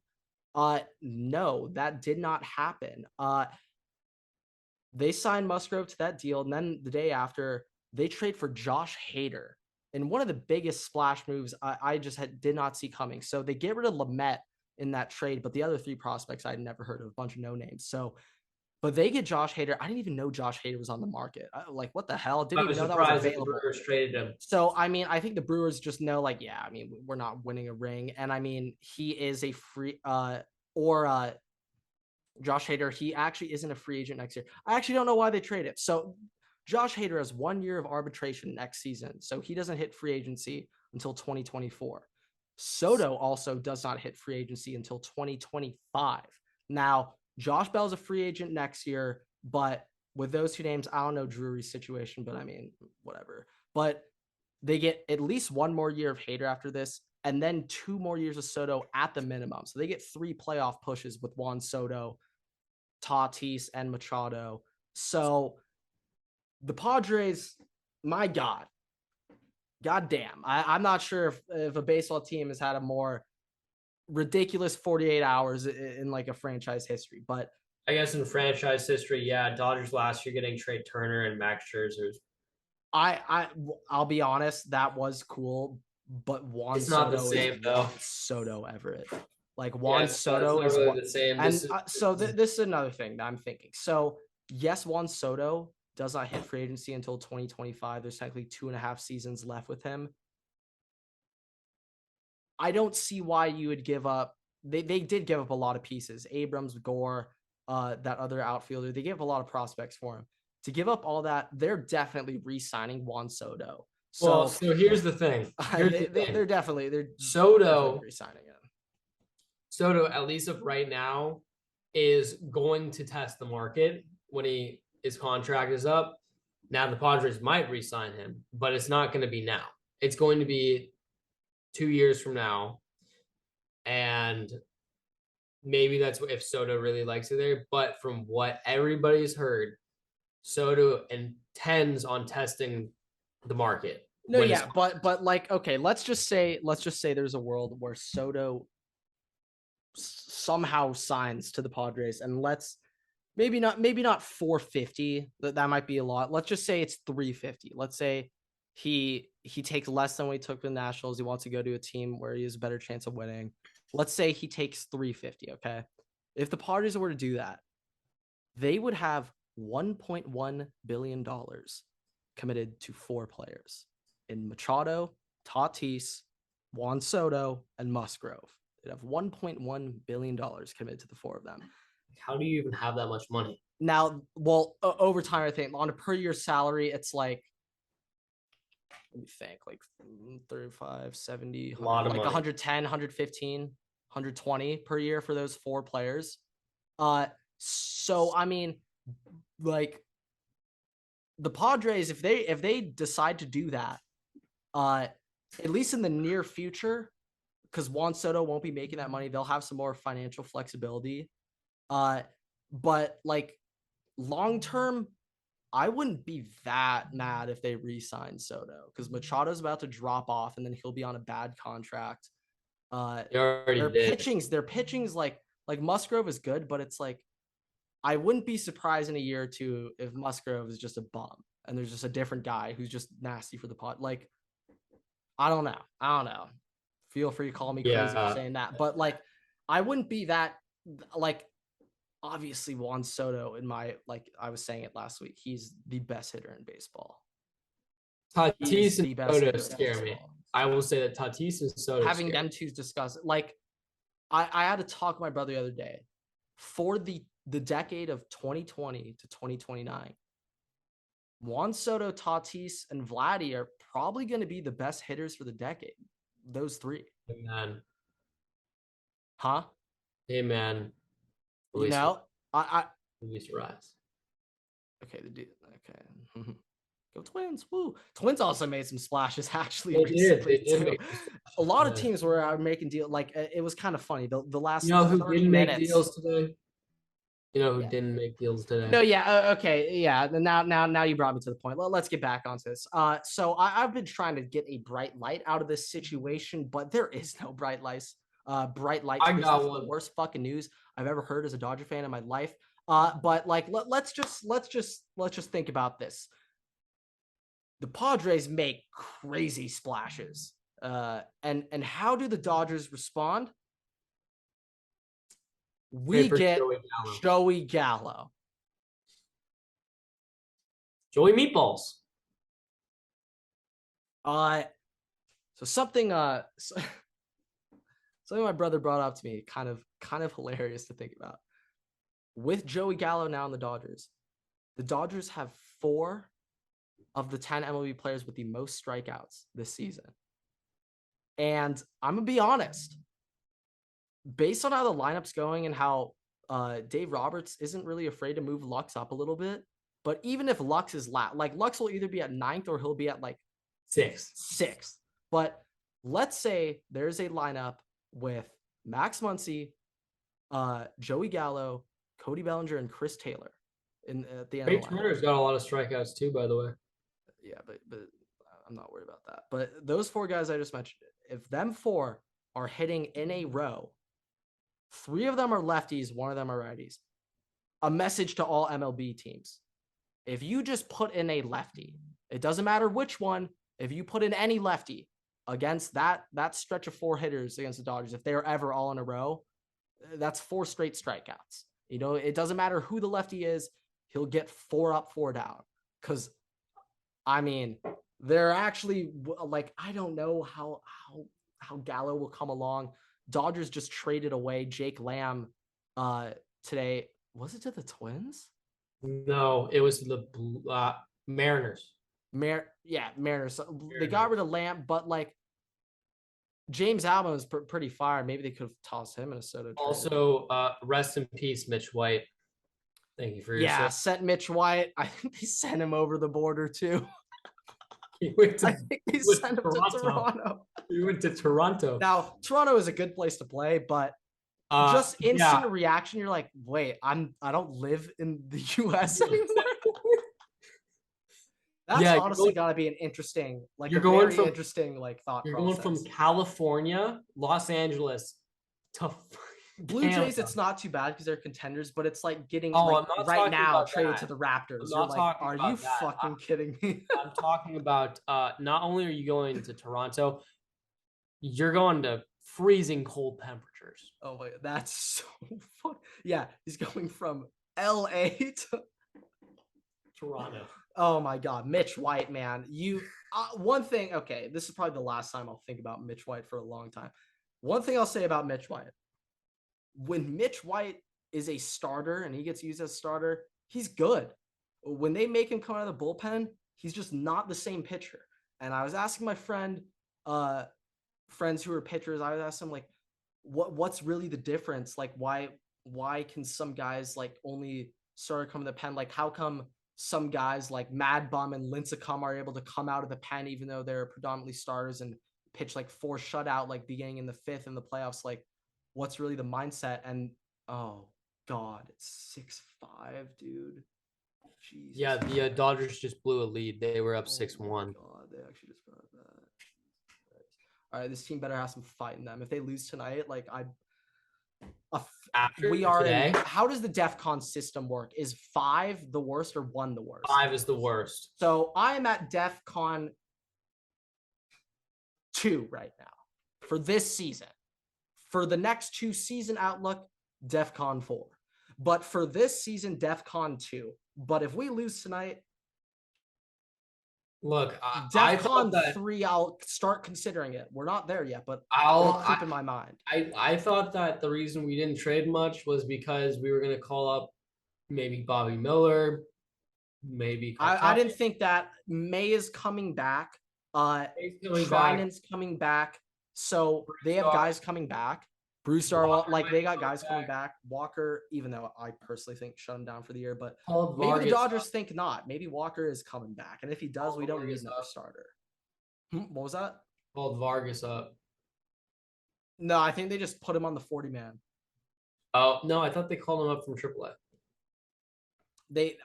No, that did not happen. They signed Musgrove to that deal, and then the day after, they trade for Josh Hader. And one of the biggest splash moves I just did not see coming. So they get rid of Lamet in that trade, but the other three prospects I'd never heard of, a bunch of no names. So, but they get Josh Hader. I didn't even know Josh Hader was on the market. Like, what the hell? Didn't even know that was available. The Brewers traded him. So, I mean, I think the Brewers just know, like, yeah, I mean, we're not winning a ring. And I mean, he is a free, Josh Hader, he actually isn't a free agent next year. I actually don't know why they traded. So Josh Hader has 1 year of arbitration next season. So he doesn't hit free agency until 2024. Soto also does not hit free agency until 2025. Now, Josh Bell's a free agent next year, but with those two names, I don't know Drury's situation, but I mean, whatever. But they get at least 1 more year of Hader after this, and then 2 more years of Soto at the minimum. So they get 3 playoff pushes with Juan Soto, Tatis, and Machado. So the Padres, my God, goddamn, I'm not sure if a baseball team has had a more ridiculous 48 hours in like a franchise history, but I guess in franchise history, yeah, Dodgers last year getting Trey Turner and Max Scherzer. I'll be honest, that was cool, but Juan it's not Soto the same is though. Soto Everett. Like Juan Soto is really the same. And so this is another thing that I'm thinking. So yes, Juan Soto does not hit free agency until 2025. There's technically 2.5 seasons left with him. I don't see why you would give up. They did give up a lot of pieces. Abrams, Gore, that other outfielder. They gave up a lot of prospects for him. To give up all that, they're definitely re-signing Juan Soto. So here's the thing. They're definitely Soto re-signing him. Soto, at least of right now, is going to test the market when his contract is up. Now the Padres might re-sign him, but it's not going to be now. It's going to be 2 years from now, and maybe that's if Soto really likes it there. But from what everybody's heard, Soto intends on testing the market. No, yeah, but like, okay, let's just say there's a world where Soto somehow signs to the Padres, and let's maybe not 450. That might be a lot. Let's just say it's 350. Let's say he he takes less than what he took for the Nationals. He wants to go to a team where he has a better chance of winning. Let's say he takes 350. Okay. If the Padres were to do that, they would have $1.1 billion committed to 4 players in Machado, Tatis, Juan Soto, and Musgrove. They'd have $1.1 billion committed to the 4 of them. How do you even have that much money? Now, well, over time, I think on a per year salary, it's like, let me think, like 35, 70, A lot of like money. 110, 115, 120 per year for those 4 players. So I mean, like the Padres, if they decide to do that, at least in the near future, because Juan Soto won't be making that money, they'll have some more financial flexibility. But like long term, I wouldn't be that mad if they re-sign Soto because Machado's about to drop off and then he'll be on a bad contract. Their pitching's like Musgrove is good, but it's like I wouldn't be surprised in a year or two if Musgrove is just a bum and there's just a different guy who's just nasty for the pot. Like, I don't know. Feel free to call me crazy for saying that, but like, I wouldn't be that like. Obviously, Juan Soto, I was saying it last week, he's the best hitter in baseball. Tatis and Soto scare me. I will say that Tatis and Soto having them two discuss like I had to talk to my brother the other day for the decade of 2020 to 2029. Juan Soto, Tatis, and Vladdy are probably going to be the best hitters for the decade. Those 3. Amen. Huh? Amen. You know, Luis Rise. Okay, okay. Go Twins! Woo! Twins also made some splashes actually They recently did too. A lot of teams were out making deals. Like it was kind of funny. The last who 30 didn't minutes. Make deals today? Who didn't make deals today? No, yeah, okay, yeah. Now you brought me to the point. Let's get back onto this. So I've been trying to get a bright light out of this situation, but there is no bright lights. Bright light. I got one. The worst fucking news I've ever heard as a Dodger fan in my life. But like let's just think about this. The Padres make crazy splashes. And how do the Dodgers respond? We get Joey Gallo. Joey Meatballs. So something my brother brought up to me, kind of hilarious to think about. With Joey Gallo now in the Dodgers have 4 of the 10 MLB players with the most strikeouts this season. And I'm going to be honest, based on how the lineup's going and how Dave Roberts isn't really afraid to move Lux up a little bit, but even if Lux is Lux will either be at 9th or he'll be at like 6th. But let's say there's a lineup with Max Muncy, Joey Gallo, Cody Bellinger, and Chris Taylor at the end. Trey Turner's got a lot of strikeouts too, by the way. Yeah, but I'm not worried about that. But those 4 guys I just mentioned, if them 4 are hitting in a row, 3 of them are lefties, 1 of them are righties. A message to all MLB teams. If you just put in a lefty, it doesn't matter which one, if you put in any lefty against that stretch of 4 hitters against the Dodgers, if they are ever all in a row, that's 4 straight strikeouts. You know, it doesn't matter who the lefty is, he'll get 4 up, 4 down. Because, I mean, they're actually, like, I don't know how Gallo will come along. Dodgers just traded away Jake Lamb today. Was it to the Twins? No, it was the Mariners. Mariners. They got rid of Lamb, but like James Allen was pretty fire. Maybe they could have tossed him in a Soto trade. Also, rest in peace, Mitch White. Thank you for your service. Sent Mitch White. I think they sent him over the border too. I think they sent him to Toronto. He went to Toronto. Now, Toronto is a good place to play, but just instant reaction, you're like, wait, I don't live in the US anymore. That's honestly got to be an interesting, like you're going from interesting, like thought. You're process. Going from California, Los Angeles to Blue Jays, it's not too bad because they're contenders, but it's like getting right now traded to the Raptors. You're like, are you fucking kidding me? I'm talking about not only are you going to Toronto, you're going to freezing cold temperatures. Oh my, that's so fun. Yeah, he's going from LA to Toronto. Oh my God, Mitch White, man. One thing, okay, this is probably the last time I'll think about Mitch White for a long time. One thing I'll say about Mitch White, when Mitch White is a starter and he gets used as a starter, he's good. When they make him come out of the bullpen, he's just not the same pitcher. And I was asking my friends who are pitchers, I was asking them like, what's really the difference? Like, why can some guys like only start come in the pen? Like, how come some guys like Mad Bum and Lincecum are able to come out of the pen even though they're predominantly starters and pitch like 4 shutout like beginning in the 5th in the playoffs? Like, what's really the mindset? And oh God, it's 6-5, dude. Jesus. Yeah, the Dodgers just blew a lead. They were up 6-1. God, they actually just brought that. All right, this team better have some fight in them. If they lose tonight, like we are today. How does the DEFCON system work? Is 5 the worst or 1 the worst? 5 is the worst. So I am at DEFCON 2 right now for this season. For the next 2 season outlook, DEFCON 4. But for this season, DEFCON 2. But if we lose tonight, look, DEFCON 3, I'll start considering it. We're not there yet, but I'll keep in my mind. I thought that the reason we didn't trade much was because we were going to call up maybe Bobby Miller, maybe. I didn't think that. May is coming back. Trinan's coming back. So they have guys coming back. Brewstar, like they got guys coming back. Walker, even though I personally think shut him down for the year, but maybe the Dodgers think not. Maybe Walker is coming back, and if he does, we don't need another starter. What was that? Called Vargas up. No, I think they just put him on the 40-man. Oh no, I thought they called him up from AAA.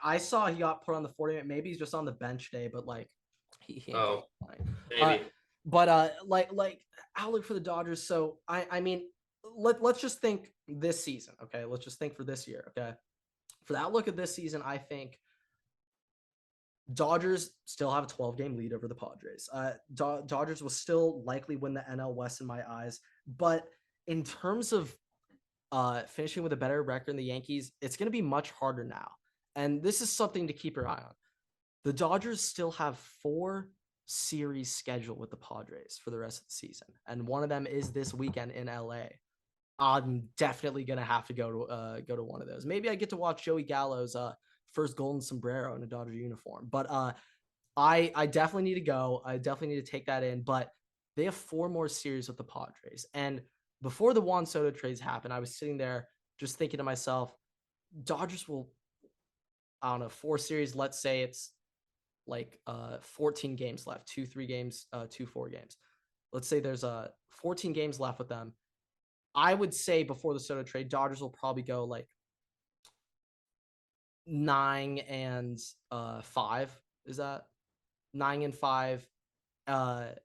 I saw he got put on the 40-man. Maybe he's just on the bench today, but like maybe. Like outlook for the Dodgers. So I mean. Let's just think this season, okay? Let's just think for this year, okay? For the outlook of this season, I think Dodgers still have a 12-game lead over the Padres. Dodgers will still likely win the NL West in my eyes, but in terms of finishing with a better record than the Yankees, it's going to be much harder now. And this is something to keep your eye on. The Dodgers still have 4 series scheduled with the Padres for the rest of the season, and one of them is this weekend in LA. I'm definitely gonna have to go to one of those. Maybe I get to watch Joey Gallo's first golden sombrero in a Dodger uniform. But I definitely need to go. I definitely need to take that in. But they have 4 more series with the Padres. And before the Juan Soto trades happened, I was sitting there just thinking to myself, Dodgers will, I don't know, 4 series. Let's say it's like 14 games left, 2-3 games, 2-4 games. Let's say there's 14 games left with them. I would say before the Soto trade, Dodgers will probably go like 9-5. Is that 9-5? 9-5,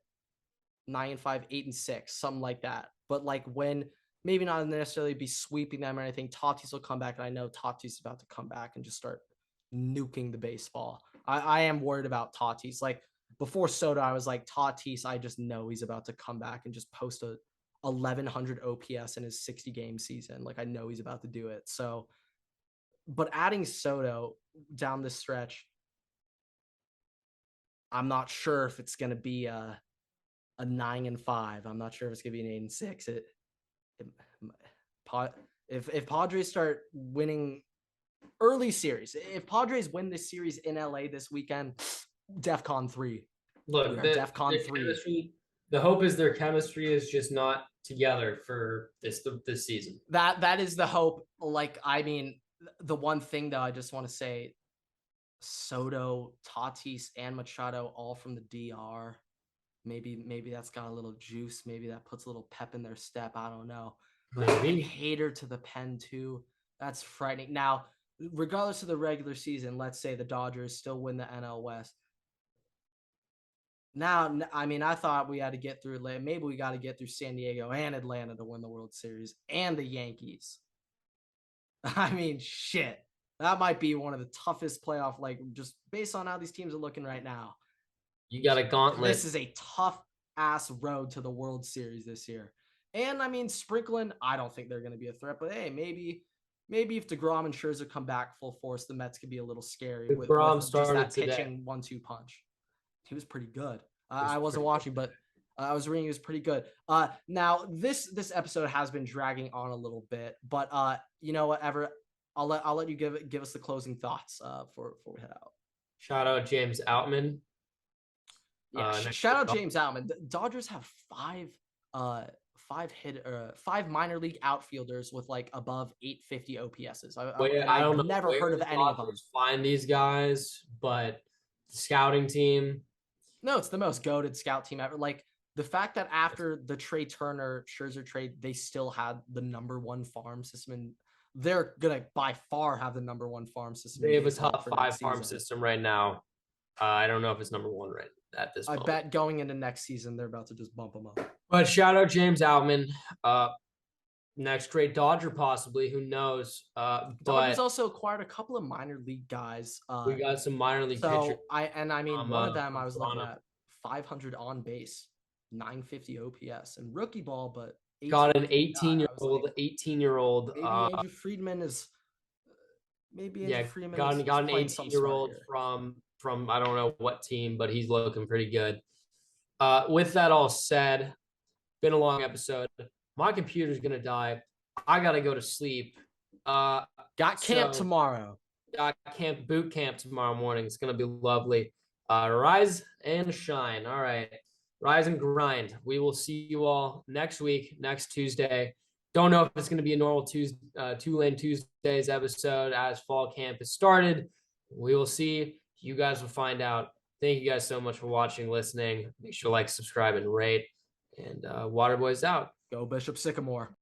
8-6, something like that. But like when maybe not necessarily be sweeping them or anything, Tatis will come back, and I know Tatis is about to come back and just start nuking the baseball. I am worried about Tatis. Like before Soto, I was like Tatis. I just know he's about to come back and just post a 1100 OPS in his 60-game season. Like I know he's about to do it. So, but adding Soto down the stretch, I'm not sure if it's going to be a 9-5. I'm not sure if it's going to be an 8-6. If Padres start winning early series, if Padres win this series in LA this weekend, DEFCON 3. Look, DEFCON 3. The hope is their chemistry is just not together for this season. That is the hope. Like, I mean, the one thing though, I just want to say, Soto, Tatis, and Machado all from the DR. Maybe that's got a little juice. Maybe that puts a little pep in their step. I don't know. Maybe Hader to the pen too. That's frightening. Now, regardless of the regular season, let's say the Dodgers still win the NL West. Now, I mean, I thought we had to get through. Maybe we got to get through San Diego and Atlanta to win the World Series, and the Yankees. I mean, shit. That might be one of the toughest playoff, like just based on how these teams are looking right now. You got a gauntlet. This is a tough ass road to the World Series this year. And I mean, sprinkling, I don't think they're going to be a threat, but hey, maybe if DeGrom and Scherzer come back full force, the Mets could be a little scary with just that pitching 1-2 punch. He was pretty good. I wasn't watching, but I was reading. He was pretty good. Now this episode has been dragging on a little bit, but you know what, Everett, I'll let you give us the closing thoughts before we head out. Shout out James Outman. Yeah, shout out James Outman. The Dodgers have five minor league outfielders with like above 850 OPSs. I've never heard of any of them. Find these guys, but the scouting team. No, it's the most goated scout team ever. Like the fact that after the Trey Turner Scherzer trade, they still had the #1 farm system, and they're gonna by far have the #1 farm system. They have a top 5 farm system right now. I don't know if it's #1 right at this moment. I bet going into next season, they're about to just bump them up. But shout out James Outman. Next great Dodger, possibly. Who knows? Dodgers also acquired a couple of minor league guys. We got some minor league pitchers. I mean, one of them I was looking at 500 on base, 950 OPS, and rookie ball, but got an 18-year-old. 18-year-old. Maybe Andrew Friedman is. Maybe Andrew Friedman got an 18-year-old from I don't know what team, but he's looking pretty good. With that all said, been a long episode. My computer's gonna die. I gotta go to sleep. Got camp tomorrow. Got boot camp tomorrow morning. It's gonna be lovely. Rise and shine. All right. Rise and grind. We will see you all next week, next Tuesday. Don't know if it's going to be a normal Two-Lane Tuesdays episode as fall camp has started. We will see. You guys will find out. Thank you guys so much for watching, listening. Make sure to like, subscribe, and rate. And Waterboy's out. Go Bishop Sycamore.